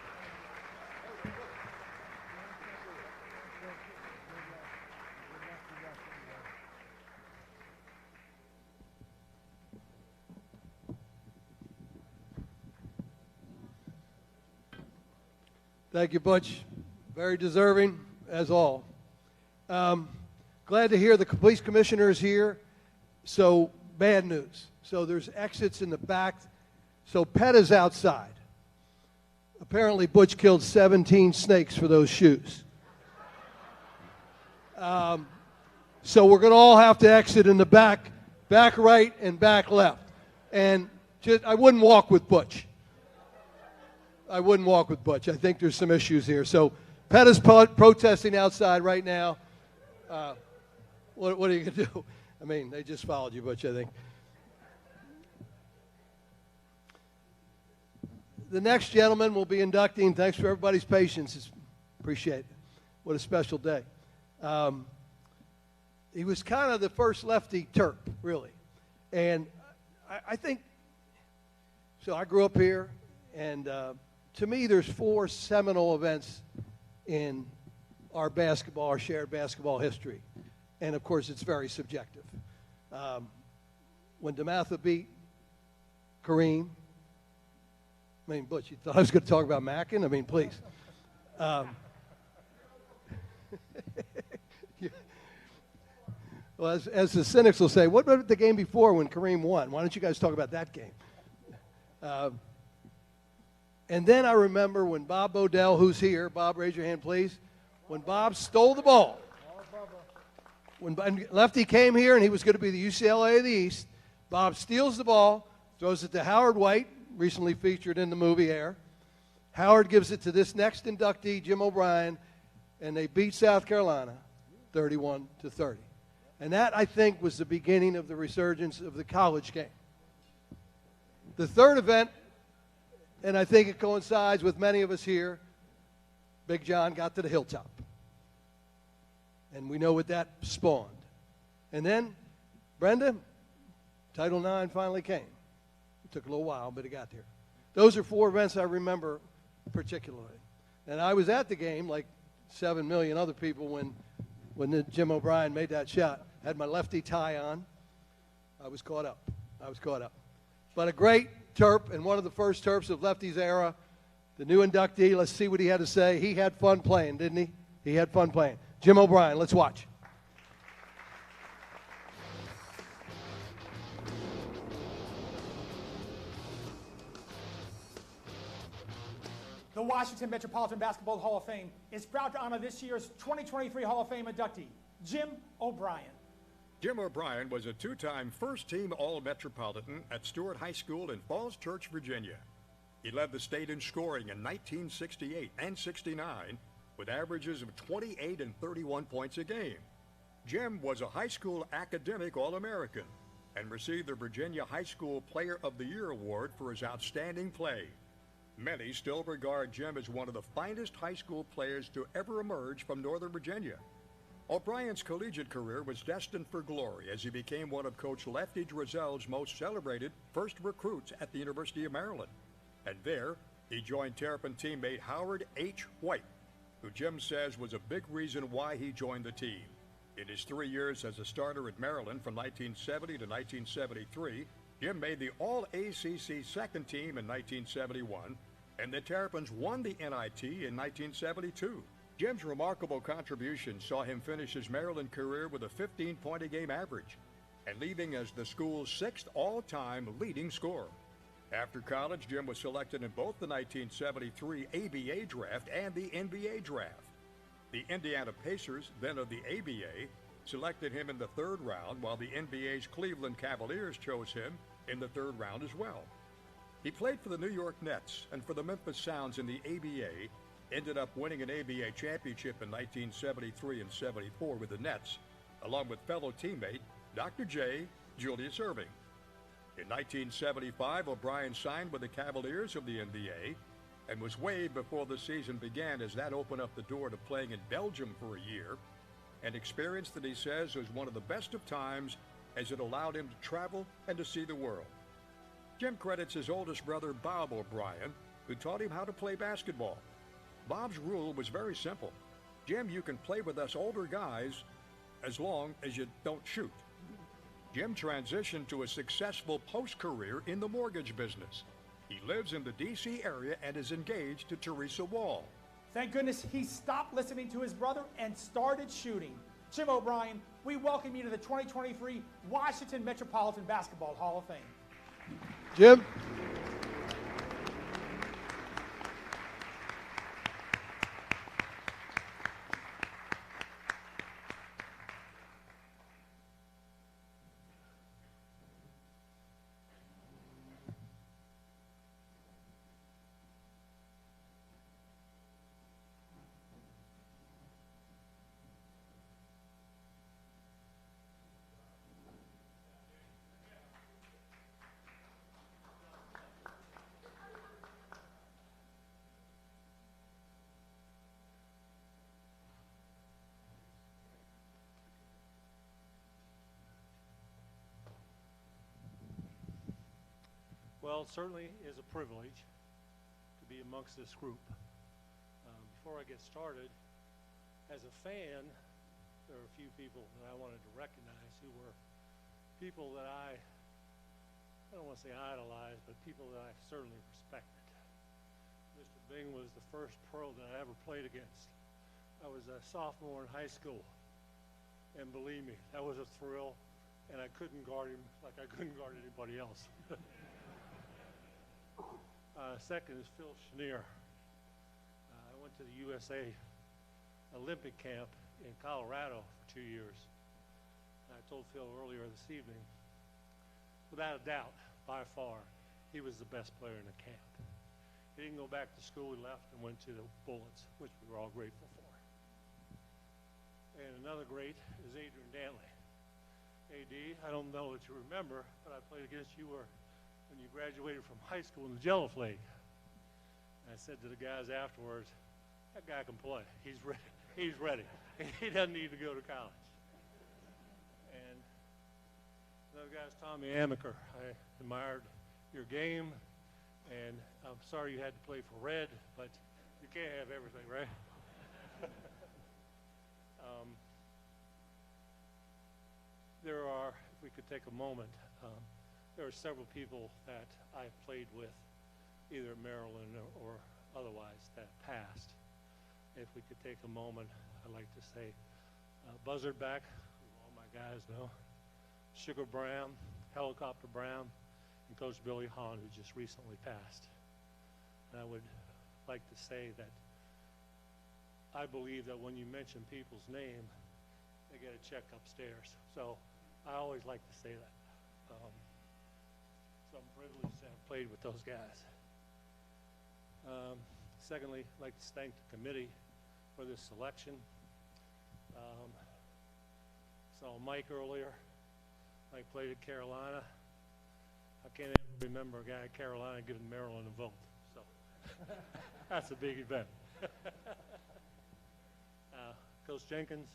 Thank you, Butch. Very deserving, as all. Glad to hear the police commissioner is here. So, bad news. So there's exits in the back. So Pet is outside. Apparently, Butch killed 17 snakes for those shoes. So we're going to all have to exit in the back right and back left. And just, I wouldn't walk with Butch. I wouldn't walk with Butch. I think there's some issues here. So Petta's protesting outside right now. What are you going to do? I mean, they just followed you, Butch, I think. The next gentleman will be inducting. Thanks for everybody's patience. Appreciate it. What a special day. He was kind of the first lefty Terp, really. And I think, so I grew up here, and to me there's 4 seminal events in our basketball, our shared basketball history. And, of course, it's very subjective. When DeMatha beat Kareem, I mean, Butch, you thought I was going to talk about Mackin? I mean, please. Well, as the cynics will say, what about the game before when Kareem won? Why don't you guys talk about that game? And then I remember when Bob Bodell, who's here, Bob, raise your hand, please. When Bob stole the ball. When Lefty came here and he was going to be the UCLA of the East, Bob steals the ball, throws it to Howard White, recently featured in the movie Air. Howard gives it to this next inductee, Jim O'Brien, and they beat South Carolina 31-30. And that, I think, was the beginning of the resurgence of the college game. The third event, and I think it coincides with many of us here, Big John got to the hilltop. And we know what that spawned. And then, Brenda, Title IX finally came. It took a little while, but it got there. Those are 4 events I remember particularly. And I was at the game, like 7 million other people, when Jim O'Brien made that shot. I had my lefty tie on. I was caught up. But a great Terp, and one of the first Terps of Lefty's era, the new inductee. Let's see what he had to say. He had fun playing, didn't he? He had fun playing. Jim O'Brien, let's watch. The Washington Metropolitan Basketball Hall of Fame is proud to honor this year's 2023 Hall of Fame inductee, Jim O'Brien. Jim O'Brien was a 2-time first-team All-Metropolitan at Stewart High School in Falls Church, Virginia. He led the state in scoring in 1968 and 69 with averages of 28 and 31 points a game. Jim was a high school academic All-American and received the Virginia High School Player of the Year award for his outstanding play. Many still regard Jim as one of the finest high school players to ever emerge from Northern Virginia. O'Brien's collegiate career was destined for glory as he became one of Coach Lefty Drizel's most celebrated first recruits at the University of Maryland. And there, he joined Terrapin teammate Howard H. White, who Jim says was a big reason why he joined the team. In his 3 years as a starter at Maryland from 1970 to 1973, Jim made the All-ACC second team in 1971, and the Terrapins won the NIT in 1972. Jim's remarkable contribution saw him finish his Maryland career with a 15-point-a-game average and leaving as the school's 6th all-time leading scorer. After college, Jim was selected in both the 1973 ABA draft and the NBA draft. The Indiana Pacers, then of the ABA, selected him in the 3rd round, while the NBA's Cleveland Cavaliers chose him in the 3rd round as well. He played for the New York Nets and for the Memphis Sounds in the ABA, ended up winning an ABA championship in 1973 and 74 with the Nets, along with fellow teammate Dr. J. Julius Erving. In 1975, O'Brien signed with the Cavaliers of the NBA and was waived before the season began, as that opened up the door to playing in Belgium for a year, an experience that he says was one of the best of times as it allowed him to travel and to see the world. Jim credits his oldest brother, Bob O'Brien, who taught him how to play basketball. Bob's rule was very simple. Jim, you can play with us older guys as long as you don't shoot. Jim transitioned to a successful post-career in the mortgage business. He lives in the D.C. area and is engaged to Teresa Wall. Thank goodness he stopped listening to his brother and started shooting. Jim O'Brien, we welcome you to the 2023 Washington Metropolitan Basketball Hall of Fame. Jim. Well, it certainly is a privilege to be amongst this group. Before I get started, as a fan, there are a few people that I wanted to recognize who were people that I don't want to say idolized, but people that I certainly respected. Mr. Bing was the first pro that I ever played against. I was a sophomore in high school, and believe me, that was a thrill, and I couldn't guard him like I couldn't guard anybody else. Second is Phil Chenier. I went to the USA Olympic camp in Colorado for 2 years. And I told Phil earlier this evening, without a doubt, by far, he was the best player in the camp. He didn't go back to school. He left and went to the Bullets, which we were all grateful for. And another great is Adrian Dantley. AD, I don't know that you remember, but I played against you when you graduated from high school in the Jello League. And I said to the guys afterwards, that guy can play. He's ready. He's ready. He doesn't need to go to college. And another guy is Tommy Amaker. I admired your game, and I'm sorry you had to play for Red, but you can't have everything, right? There are, if we could take a moment, there are several people that I've played with, either at Maryland or otherwise, that passed. If we could take a moment, I'd like to say Buzzardback, who all my guys know, Sugar Brown, Helicopter Brown, and Coach Billy Hahn, who just recently passed. And I would like to say that I believe that when you mention people's name, they get a check upstairs. So I always like to say that. So I'm privileged to have played with those guys. Secondly, I'd like to thank the committee for this selection. Saw Mike earlier. Mike played at Carolina. I can't even remember a guy at Carolina giving Maryland a vote. So that's a big event. Coach Jenkins,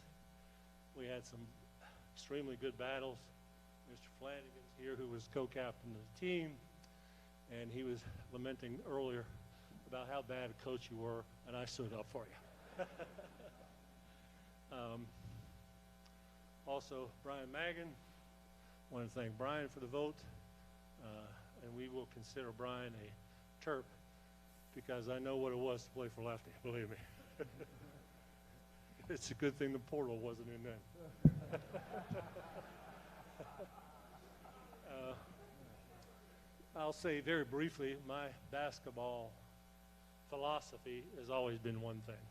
we had some extremely good battles. Mr. Flanagan's here, who was co-captain of the team, and he was lamenting earlier about how bad a coach you were, and I stood up for you. Also, Brian Magan. I want to thank Brian for the vote, and we will consider Brian a Terp because I know what it was to play for lefty, believe me. It's a good thing the portal wasn't in then. I'll say very briefly, my basketball philosophy has always been one thing.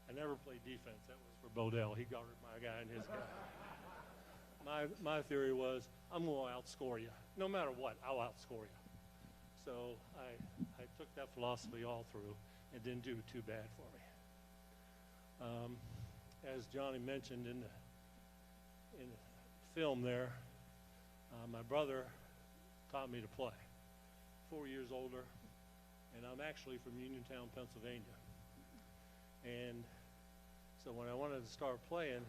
I never played defense. That was for Bodell. He guarded my guy and his guy. My theory was, I'm going to outscore you. No matter what, I'll outscore you. So I took that philosophy all through and didn't do too bad for me. As Johnny mentioned in the film there, my brother taught me to play. 4 years older, and I'm actually from Uniontown, Pennsylvania. And so when I wanted to start playing,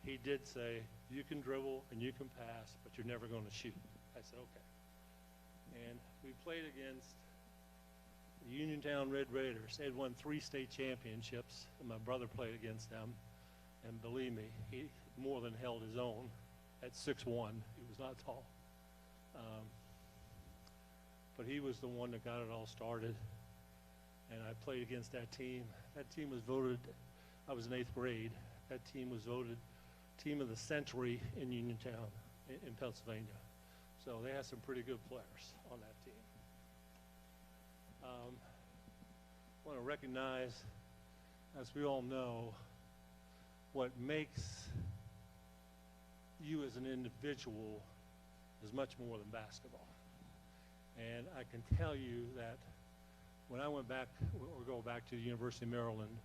he did say, you can dribble and you can pass, but you're never going to shoot. I said, okay. And we played against the Uniontown Red Raiders. They had won 3 state championships, and my brother played against them. And believe me, he more than held his own at 6'1". He was not tall. But he was the one that got it all started. And I played against that team. That team was voted, I was in 8th grade. That team was voted Team of the Century in Uniontown, in Pennsylvania. So they had some pretty good players on that team. I want to recognize, as we all know, what makes you as an individual is much more than basketball. And I can tell you that when I went back, or go back to the University of Maryland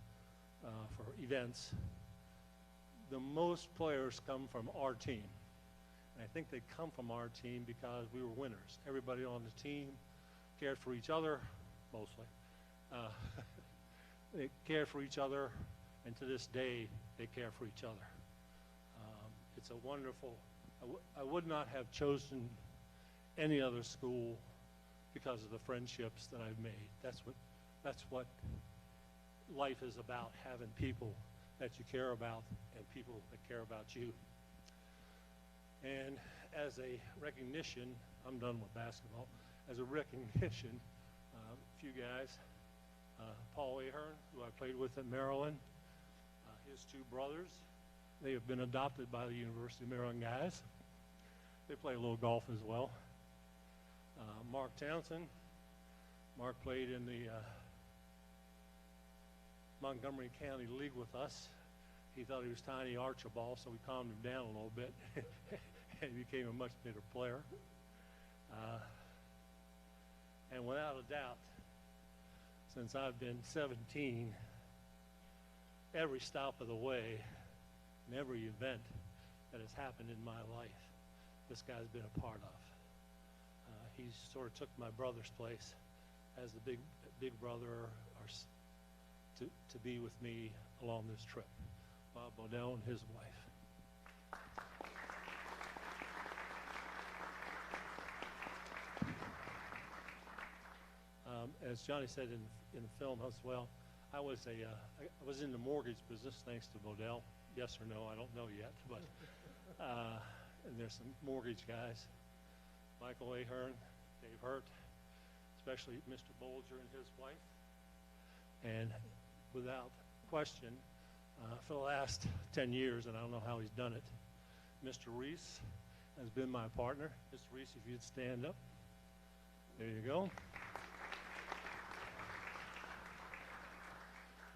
for events, the most players come from our team. And I think they come from our team because we were winners. Everybody on the team cared for each other, mostly. They cared for each other, and to this day, they care for each other. It's a wonderful, I would not have chosen any other school because of the friendships that I've made. That's what life is about, having people that you care about and people that care about you. And as a recognition, I'm done with basketball, as a recognition, a few guys, Paul Ahern, who I played with at Maryland, his two brothers, they have been adopted by the University of Maryland guys. They play a little golf as well. Mark Townsend. Mark played in the Montgomery County League with us. He thought he was Tiny Archibald, so we calmed him down a little bit, and he became a much better player. And without a doubt, since I've been 17, every stop of the way and every event that has happened in my life, this guy's been a part of. He sort of took my brother's place as the big brother to be with me along this trip. Bob Bodell and his wife. As Johnny said in the film as well, I was in the mortgage business thanks to Bodell. Yes or no, I don't know yet, but and there's some mortgage guys, Michael Ahern, Dave Hurt, especially Mr. Bolger and his wife. And without question, for the last 10 years, and I don't know how he's done it, Mr. Reese has been my partner. Mr. Reese, if you'd stand up. There you go.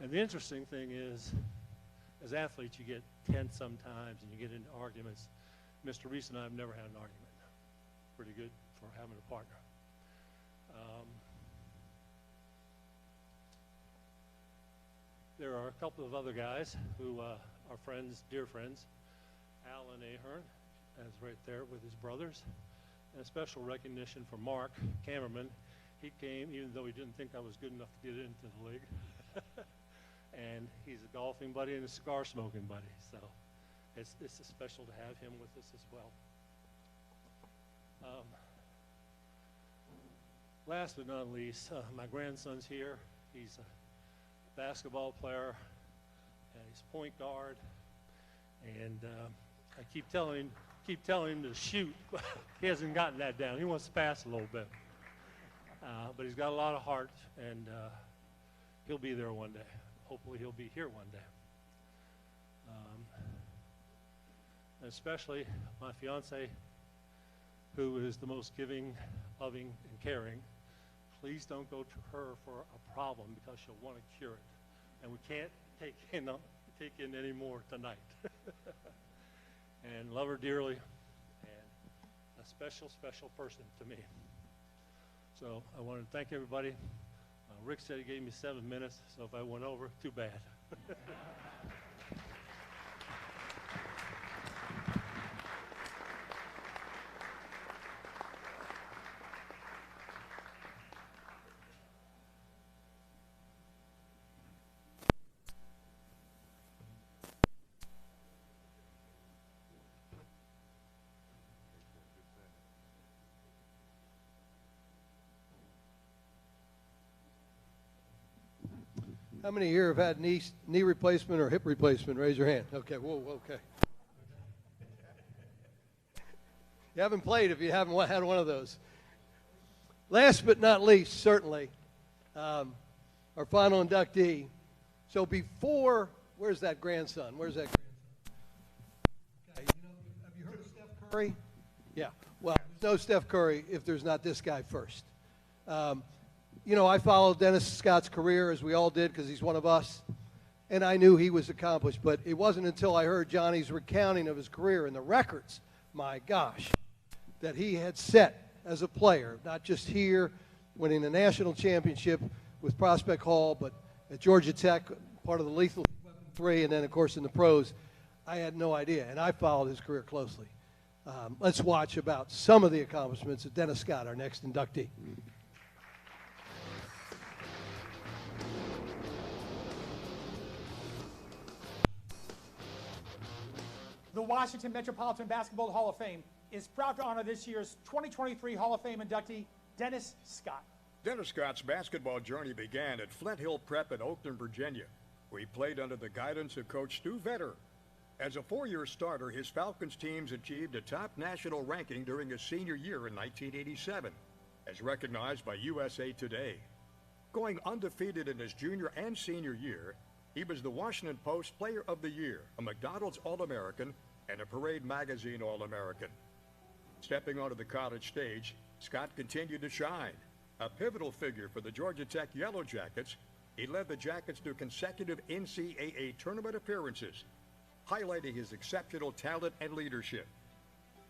And the interesting thing is, as athletes, you get tense sometimes and you get into arguments. Mr. Reese and I have never had an argument. Pretty good for having a partner. There are a couple of other guys who are friends, dear friends. Alan Ahern is right there with his brothers. And a special recognition for Mark Cameraman. He came even though he didn't think I was good enough to get into the league. And he's a golfing buddy and a cigar smoking buddy. So it's special to have him with us as well. Last but not least, my grandson's here. He's a basketball player, and he's point guard. And I keep telling him to shoot, but he hasn't gotten that down. He wants to pass a little bit. But he's got a lot of heart, and he'll be there one day. Hopefully he'll be here one day. Especially my fiance, who is the most giving, loving, and caring. Please don't go to her for a problem because she'll want to cure it. And we can't take in any more tonight. And love her dearly, and a special, special person to me. So I want to thank everybody. Rick said he gave me 7 minutes, so if I went over, too bad. How many here have had knee replacement or hip replacement? Raise your hand. Okay, whoa, okay. You haven't played if you haven't had one of those. Last but not least, certainly, our final inductee. So before, where's that grandson? Where's that grandson? Okay, have you heard of Steph Curry? Yeah. Well, there's no Steph Curry if there's not this guy first. I followed Dennis Scott's career, as we all did, because he's one of us, and I knew he was accomplished. But it wasn't until I heard Johnny's recounting of his career and the records, my gosh, that he had set as a player, not just here, winning the national championship with Prospect Hall, but at Georgia Tech, part of the Lethal 3, and then, of course, in the pros. I had no idea, and I followed his career closely. Let's watch about some of the accomplishments of Dennis Scott, our next inductee. The Washington Metropolitan Basketball Hall of Fame is proud to honor this year's 2023 Hall of Fame inductee, Dennis Scott. Dennis Scott's basketball journey began at Flint Hill Prep in Oakland, Virginia, where he played under the guidance of Coach Stu Vetter. As a four-year starter, his Falcons teams achieved a top national ranking during his senior year in 1987, as recognized by USA Today. Going undefeated in his junior and senior year, he was the Washington Post Player of the Year, a McDonald's All-American, and a Parade Magazine All-American. Stepping onto the college stage, Scott continued to shine. A pivotal figure for the Georgia Tech Yellow Jackets, he led the Jackets to consecutive NCAA tournament appearances, highlighting his exceptional talent and leadership.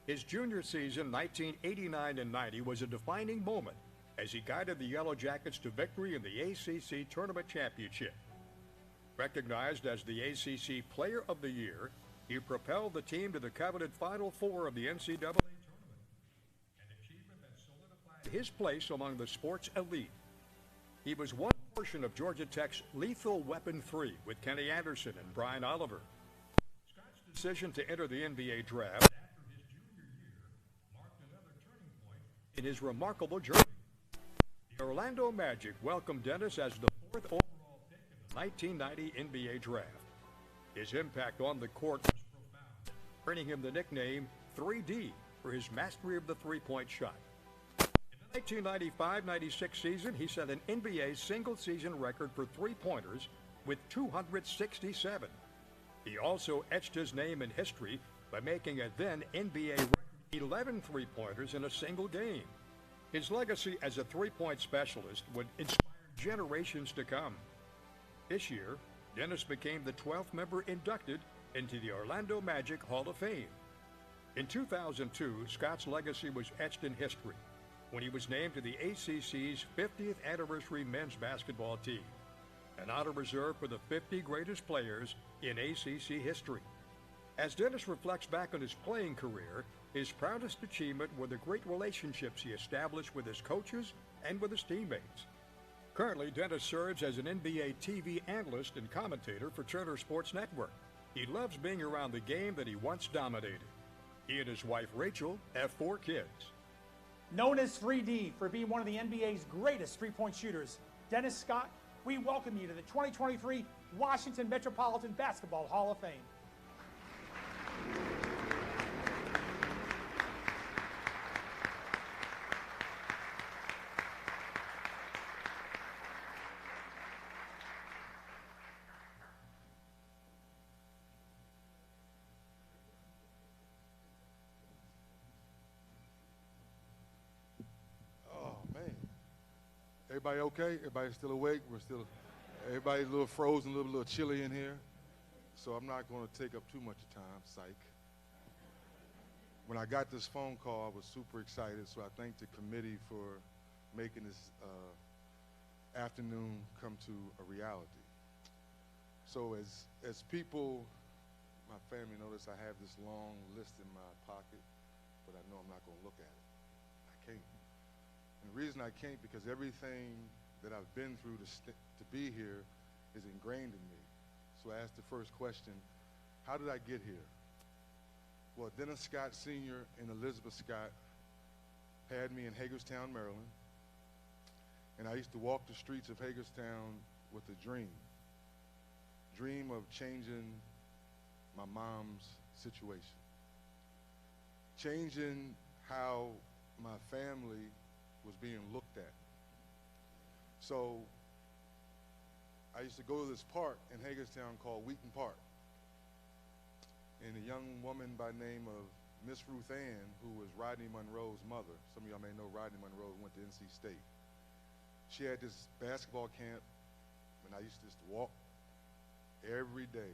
His junior season, 1989 and 90, was a defining moment as he guided the Yellow Jackets to victory in the ACC Tournament Championship. Recognized as the ACC Player of the Year, he propelled the team to the coveted Final Four of the NCAA tournament, an achievement that solidified his place among the sports elite. He was one portion of Georgia Tech's Lethal Weapon 3 with Kenny Anderson and Brian Oliver. Scott's decision to enter the NBA draft after his junior year marked another turning point in his remarkable journey. The Orlando Magic welcomed Dennis as the fourth overall pick in the 1990 NBA draft. His impact on the court was profound, earning him the nickname 3D for his mastery of the three-point shot. In the 1995-96 season, he set an NBA single-season record for three-pointers with 267. He also etched his name in history by making a then NBA record 11 three-pointers in a single game. His legacy as a three-point specialist would inspire generations to come. This year, Dennis became the 12th member inducted into the Orlando Magic Hall of Fame. In 2002, Scott's legacy was etched in history when he was named to the ACC's 50th anniversary men's basketball team, an honor reserved for the 50 greatest players in ACC history. As Dennis reflects back on his playing career, his proudest achievement were the great relationships he established with his coaches and with his teammates. Currently, Dennis serves as an NBA TV analyst and commentator for Turner Sports Network. He loves being around the game that he once dominated. He and his wife, Rachel, have 4 kids. Known as 3D for being one of the NBA's greatest three-point shooters, Dennis Scott, we welcome you to the 2023 Washington Metropolitan Basketball Hall of Fame. Everybody okay? Everybody still awake? Everybody's a little frozen, a little chilly in here. So I'm not going to take up too much time, psych. When I got this phone call, I was super excited, so I thank the committee for making this afternoon come to a reality. So as people, my family notice, I have this long list in my pocket, but I know I'm not going to look at it. I can't. And the reason I can't, because everything that I've been through to be here is ingrained in me. So I asked the first question, how did I get here? Well, Dennis Scott Sr. and Elizabeth Scott had me in Hagerstown, Maryland, and I used to walk the streets of Hagerstown with a dream of changing my mom's situation, changing how my family was being looked at. So I used to go to this park in Hagerstown called Wheaton Park. And a young woman by name of Miss Ruth Ann, who was Rodney Monroe's mother, some of y'all may know Rodney Monroe went to NC State. She had this basketball camp, and I used to just walk every day.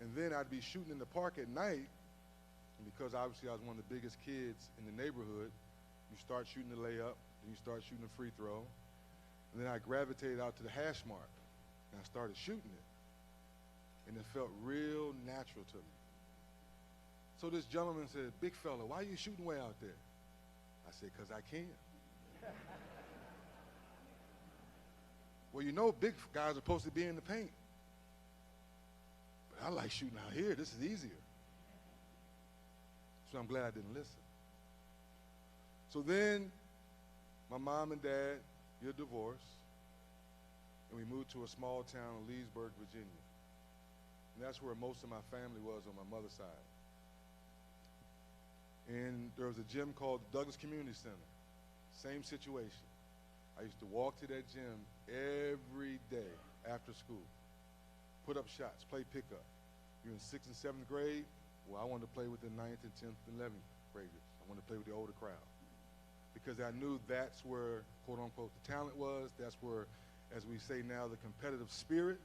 And then I'd be shooting in the park at night, and because obviously I was one of the biggest kids in the neighborhood, you start shooting the layup, then you start shooting the free throw, and then I gravitated out to the hash mark, and I started shooting it. And it felt real natural to me. So this gentleman said, "Big fella, why are you shooting way out there?" I said, "Because I can." Well, you know big guys are supposed to be in the paint. But I like shooting out here. This is easier. So I'm glad I didn't listen. So then my mom and dad get a divorce, and we moved to a small town in Leesburg, Virginia. And that's where most of my family was on my mother's side. And there was a gym called the Douglas Community Center. Same situation. I used to walk to that gym every day after school, put up shots, play pickup. You're in 6th and 7th grade, well, I wanted to play with the 9th and 10th and 11th graders. I wanted to play with the older crowd because I knew that's where, quote unquote, the talent was. That's where, as we say now, the competitive spirit,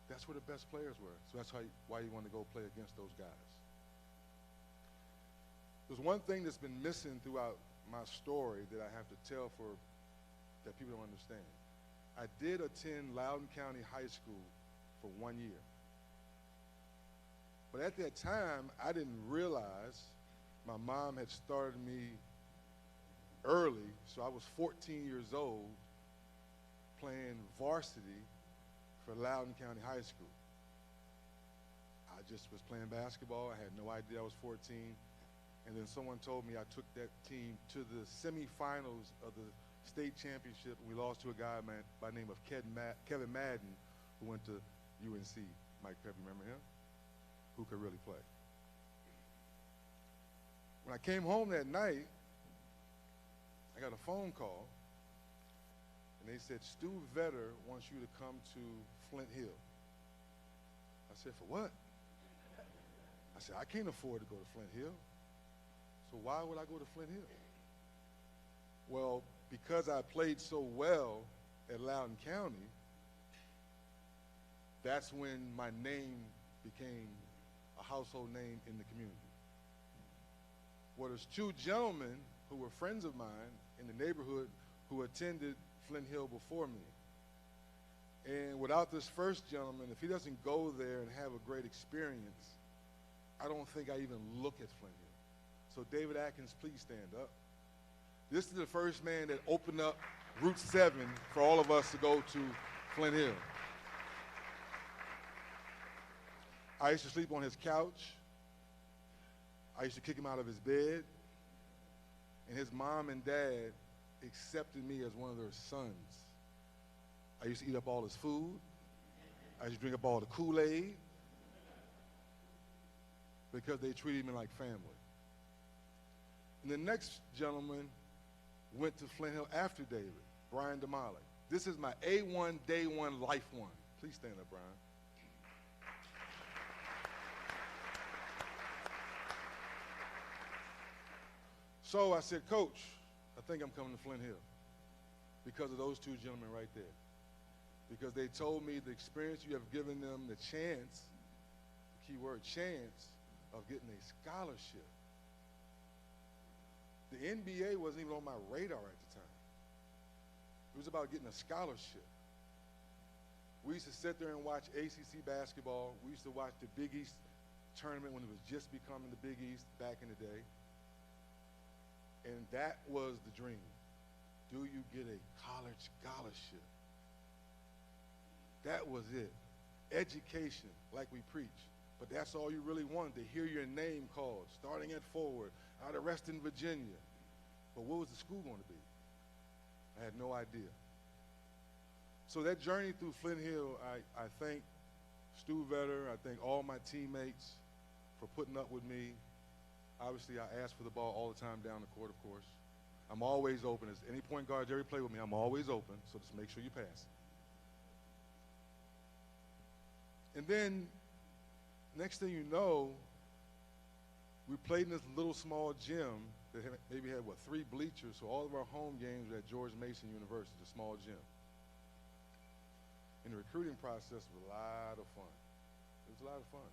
that's where the best players were. So that's why you want to go play against those guys. There's one thing that's been missing throughout my story that I have to tell that people don't understand. I did attend Loudoun County High School for 1 year. But at that time, I didn't realize my mom had started me early, so I was 14 years old playing varsity for Loudoun County High School. I just was playing basketball. I had no idea I was 14. And then someone told me I took that team to the semifinals of the state championship. We lost to a guy by the name of Kevin Madden, who went to UNC. Mike Pep, remember him? Who could really play. When I came home that night, I got a phone call, and they said, Stu Vetter wants you to come to Flint Hill. I said, for what? I said, I can't afford to go to Flint Hill. So why would I go to Flint Hill? Well, because I played so well at Loudoun County, that's when my name became a household name in the community. Well, there's two gentlemen who were friends of mine in the neighborhood who attended Flint Hill before me. And without this first gentleman, if he doesn't go there and have a great experience, I don't think I even look at Flint Hill. So David Atkins, please stand up. This is the first man that opened up Route 7 for all of us to go to Flint Hill. I used to sleep on his couch. I used to kick him out of his bed. And his mom and dad accepted me as one of their sons. I used to eat up all his food. I used to drink up all the Kool-Aid because they treated me like family. And the next gentleman went to Flint Hill after David, Brian Damali. This is my A1, day one, life one. Please stand up, Brian. So I said, Coach, I think I'm coming to Flint Hill because of those two gentlemen right there. Because they told me the experience you have given them, the chance, the key word, chance, of getting a scholarship. The NBA wasn't even on my radar at the time. It was about getting a scholarship. We used to sit there and watch ACC basketball. We used to watch the Big East tournament when it was just becoming the Big East back in the day. And that was the dream. Do you get a college scholarship? That was it. Education, like we preach. But that's all you really wanted, to hear your name called, starting at forward, out of Reston, Virginia. But what was the school going to be? I had no idea. So that journey through Flint Hill, I thank Stu Vetter, I thank all my teammates for putting up with me. Obviously, I ask for the ball all the time down the court, of course. I'm always open. As any point guards ever play with me, I'm always open, so just make sure you pass it. And then, next thing you know, we played in this little small gym that maybe had, 3 bleachers, so all of our home games were at George Mason University, the small gym. And the recruiting process was a lot of fun. It was a lot of fun.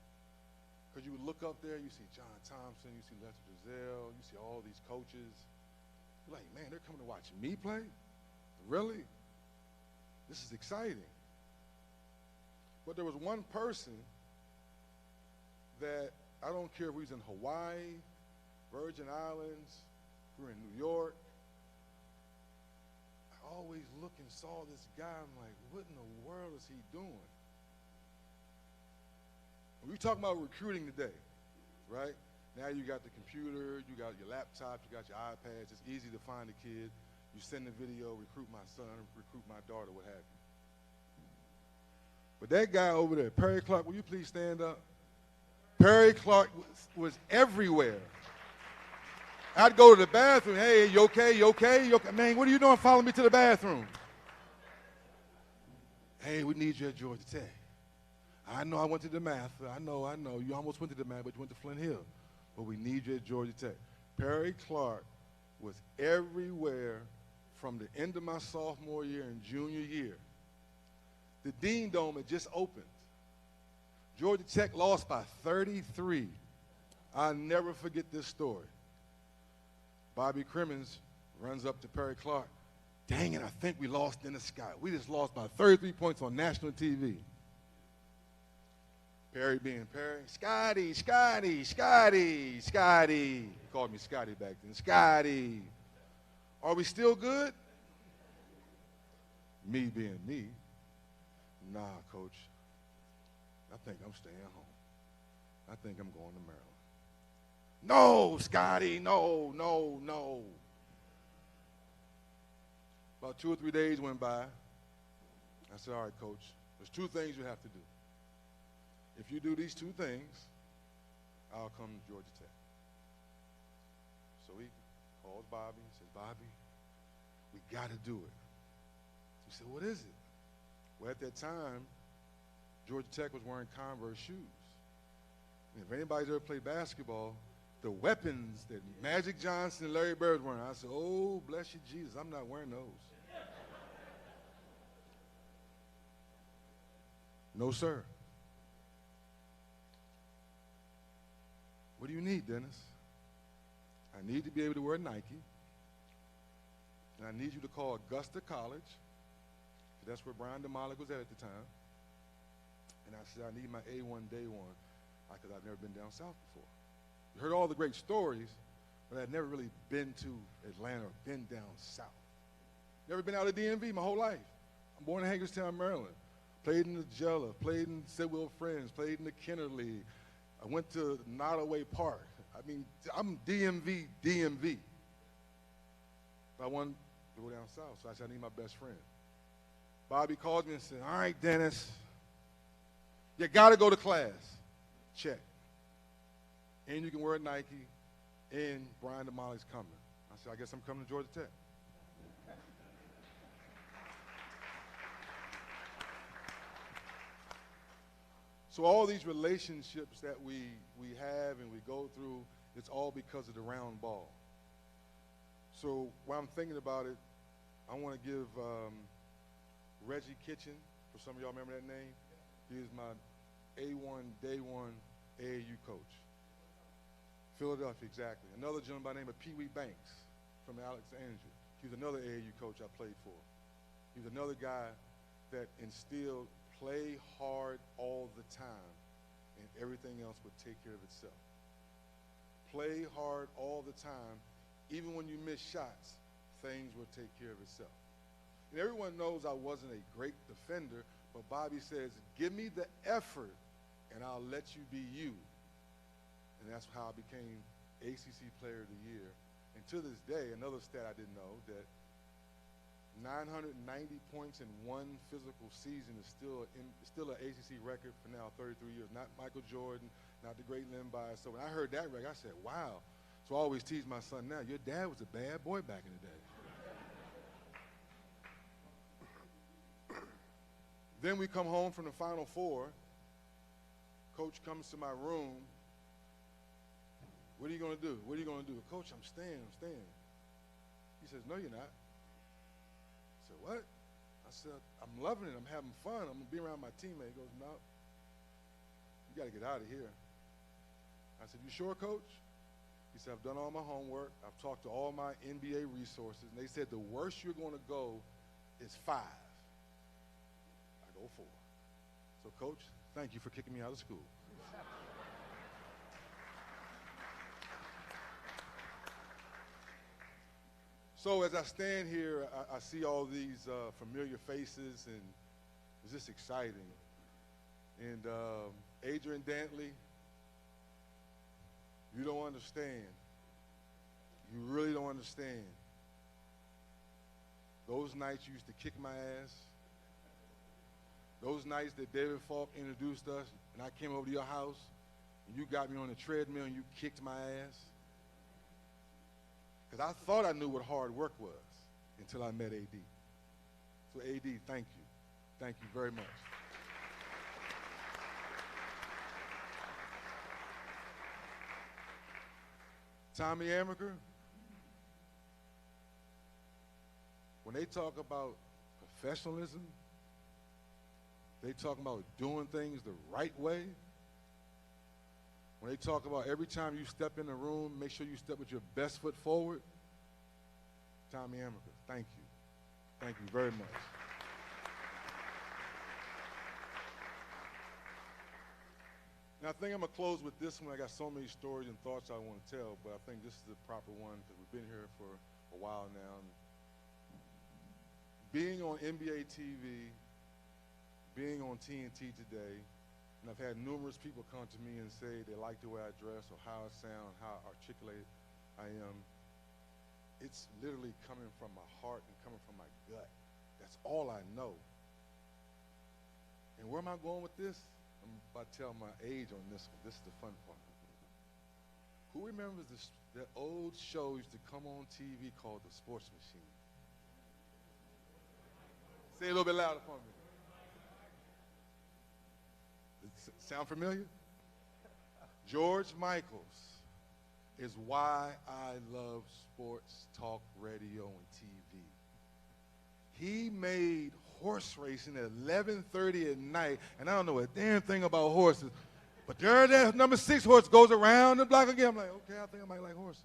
Because you would look up there, you see John Thompson, you see Lester Drizel, you see all these coaches. You're like, man, they're coming to watch me play? Really? This is exciting. But there was one person that, I don't care if we was in Hawaii, Virgin Islands, we were in New York. I always looked and saw this guy, I'm like, what in the world is he doing? We talk about recruiting today, right? Now you got the computer, you got your laptop, you got your iPads. It's easy to find a kid. You send a video, recruit my son, recruit my daughter, what have you. But that guy over there, Perry Clark, will you please stand up? Perry Clark was everywhere. I'd go to the bathroom. Hey, you okay? You okay? You okay? Man, what are you doing? Follow me to the bathroom. Hey, we need you at Georgia Tech. I know I went to the math. I know. You almost went to the math, but you went to Flint Hill. But we need you at Georgia Tech. Perry Clark was everywhere from the end of my sophomore year and junior year. The Dean Dome had just opened. Georgia Tech lost by 33. I'll never forget this story. Bobby Crimmins runs up to Perry Clark. Dang it, I think we lost in the sky. We just lost by 33 points on national TV. Perry being Perry, Scotty. He called me Scotty back then. Scotty, are we still good? Me being me, nah, coach. I think I'm staying home. I think I'm going to Maryland. No, Scotty, no. About 2 or 3 days went by. I said, all right, coach, there's 2 things you have to do. If you do these 2 things, I'll come to Georgia Tech. So he calls Bobby and says, Bobby, we got to do it. He said, what is it? Well, at that time, Georgia Tech was wearing Converse shoes. And if anybody's ever played basketball, the weapons that Magic Johnson and Larry Bird were wearing, I said, oh, bless you, Jesus, I'm not wearing those. No, sir. What do you need, Dennis? I need to be able to wear Nike, and I need you to call Augusta College, because that's where Brian DeMollick was at the time. And I said, I need my A1 day one, because I've never been down south before. You heard all the great stories, but I'd never really been to Atlanta or been down south. Never been out of DMV my whole life. I'm born in Hagerstown, Maryland. Played in the Jella, played in Sidwell Friends, played in the Kenner League. I went to Nottoway Park. I mean, I'm DMV. But I wanted to go down south, so I said, I need my best friend. Bobby called me and said, all right, Dennis, you got to go to class. Check. And you can wear Nike, and Brian DeMollick's coming. I said, I guess I'm coming to Georgia Tech. So all these relationships that we have and we go through, it's all because of the round ball. So while I'm thinking about it, I want to give Reggie Kitchen, for some of y'all remember that name? He is my A1, day one AAU coach. Philadelphia, exactly. Another gentleman by the name of Pee Wee Banks from Alexandria. He was another AAU coach I played for. He was another guy that instilled play hard all the time, and everything else would take care of itself. Play hard all the time. Even when you miss shots, things will take care of itself. And everyone knows I wasn't a great defender, but Bobby says, give me the effort, and I'll let you be you. And that's how I became ACC Player of the Year. And to this day, another stat I didn't know, that 990 points in one physical season is still an ACC record for now 33 years. Not Michael Jordan, not the great Len Bias. So when I heard that record, I said, wow. So I always tease my son now, your dad was a bad boy back in the day. Then we come home from the Final Four. Coach comes to my room. What are you going to do? What are you going to do? Coach, I'm staying. He says, no, you're not. I said, what? I said, I'm loving it. I'm having fun. I'm going to be around my teammate. He goes, no, you got to get out of here. I said, you sure, Coach? He said, I've done all my homework. I've talked to all my NBA resources, and they said the worst you're going to go is 5. I go 4. So, Coach, thank you for kicking me out of school. So as I stand here, I see all these familiar faces, and it's just exciting. And Adrian Dantley, You don't understand. You really don't understand. Those nights you used to kick my ass. Those nights that David Falk introduced us and I came over to your house and you got me on the treadmill and you kicked my ass. Because I thought I knew what hard work was until I met AD. So AD, thank you. Thank you very much. Tommy Amaker, when they talk about professionalism, they talk about doing things the right way. When they talk about every time you step in the room, make sure you step with your best foot forward. Tommy Amaker, thank you. Thank you very much. And I think I'm going to close with this one. I got so many stories and thoughts I want to tell, but I think this is the proper one because we've been here for a while now. And being on NBA TV, being on TNT today, and I've had numerous people come to me and say they like the way I dress or how I sound, how articulate I am. It's literally coming from my heart and coming from my gut. That's all I know. And where am I going with this? I'm about to tell my age on this one. This is the fun part. Who remembers that old show used to come on TV called The Sports Machine? Say it a little bit louder for me. Sound familiar? George Michaels is why I love sports, talk, radio, and TV. He made horse racing at 11:30 at night, and I don't know a damn thing about horses, but there that number 6 horse goes around the block again. I'm like, okay, I think I might like horses.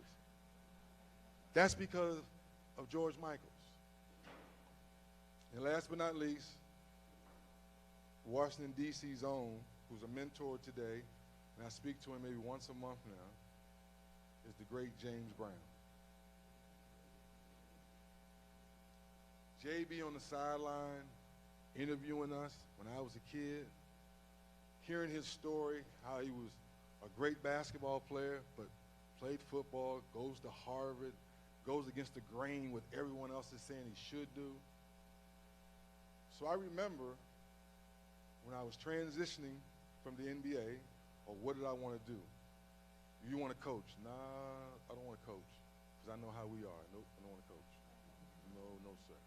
That's because of George Michaels. And last but not least, Washington, D.C.'s own, who's a mentor today, and I speak to him maybe once a month now, is the great James Brown. JB on the sideline interviewing us when I was a kid, hearing his story, how he was a great basketball player, but played football, goes to Harvard, goes against the grain with everyone else is saying he should do. So I remember when I was transitioning from the NBA, or what did I want to do? You want to coach? Nah, I don't want to coach because I know how we are. Nope, I don't want to coach. No, sir.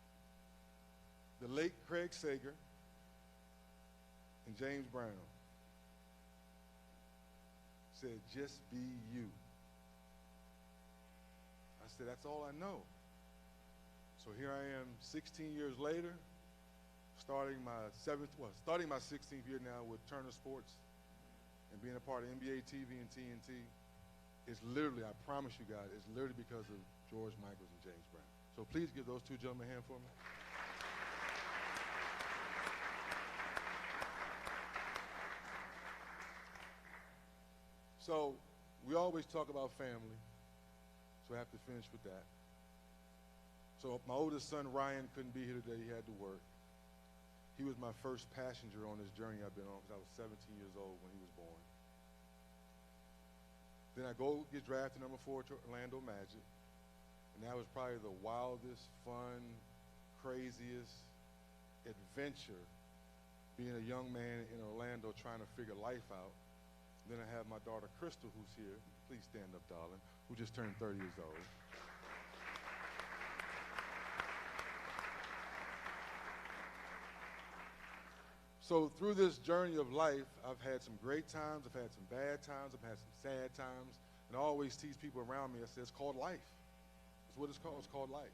The late Craig Sager and James Brown said, just be you. I said, that's all I know. So here I am 16 years later, starting my 16th year now with Turner Sports and being a part of NBA TV and TNT. It's literally, I promise you guys, it's literally because of George Michaels and James Brown. So please give those two gentlemen a hand for me. So we always talk about family, so I have to finish with that. So my oldest son, Ryan, couldn't be here today. He had to work. He was my first passenger on this journey I've been on because I was 17 years old when he was born. Then I go get drafted number 4 to Orlando Magic, and that was probably the wildest, fun, craziest adventure being a young man in Orlando trying to figure life out. Then I have my daughter, Crystal, who's here. Please stand up, darling, who just turned 30 years old. So through this journey of life, I've had some great times, I've had some bad times, I've had some sad times, and I always tease people around me, I say, it's called life. That's what it's called life.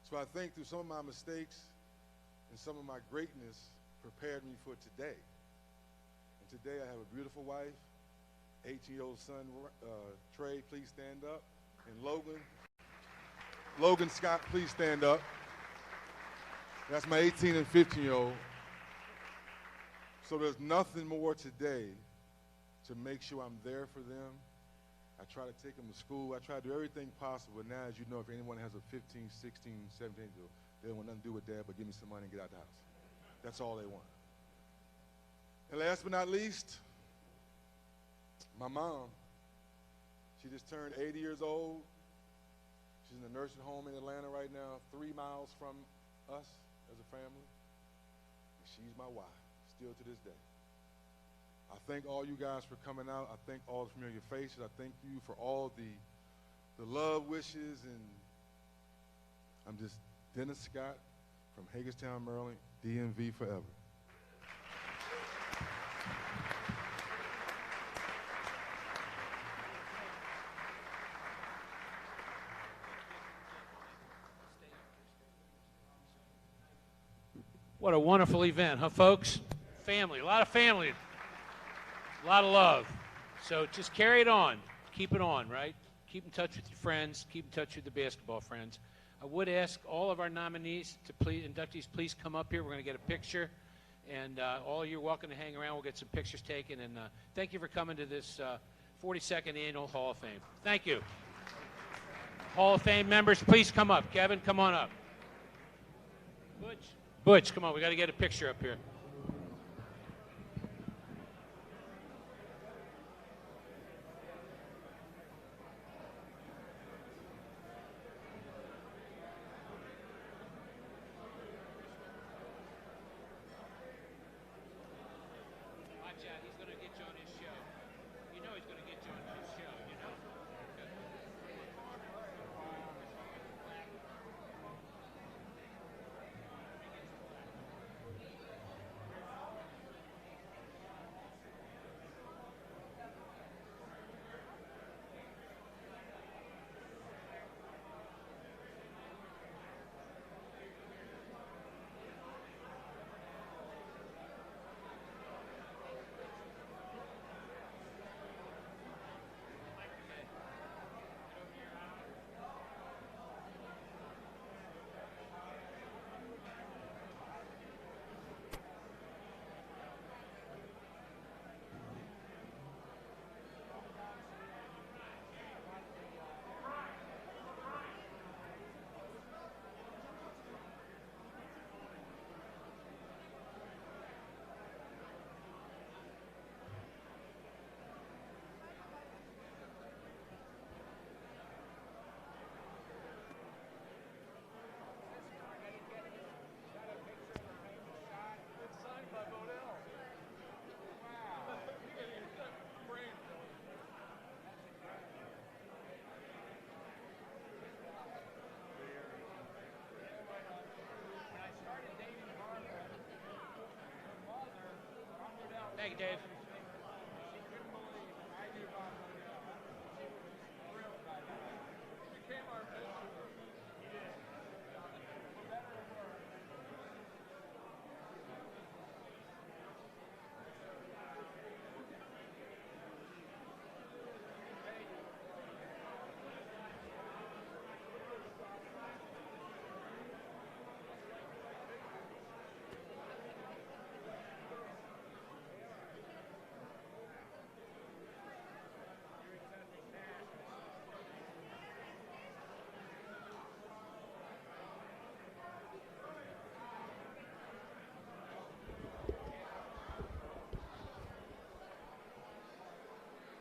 So I think through some of my mistakes and some of my greatness prepared me for today. And today I have a beautiful wife, 18-year-old son, Trey, please stand up, and Logan Scott, please stand up. That's my 18 and 15-year-old. So there's nothing more today to make sure I'm there for them. I try to take them to school. I try to do everything possible. Now, as you know, if anyone has a 15, 16, 17, they don't want nothing to do with that but give me some money and get out the house. That's all they want. And last but not least, my mom. She just turned 80 years old. She's in a nursing home in Atlanta right now, 3 miles from us as a family. And she's my wife, still to this day. I thank all you guys for coming out. I thank all the familiar faces. I thank you for all the love wishes. And I'm just Dennis Scott from Hagerstown, Maryland, DMV forever. What a wonderful event, huh, folks? Family, a lot of family, a lot of love. So just carry it on. Keep it on, right? Keep in touch with your friends. Keep in touch with the basketball friends. I would ask all of our nominees to please, inductees, please come up here. We're going to get a picture. And all of you are welcome to hang around. We'll get some pictures taken. And thank you for coming to this 42nd Annual Hall of Fame. Thank you. Hall of Fame members, please come up. Kevin, come on up. Butch, come on. We got to get a picture up here. Watch out. He's going to get you on his show. You know he's going to get you on his show, you know? Thank you, Dave.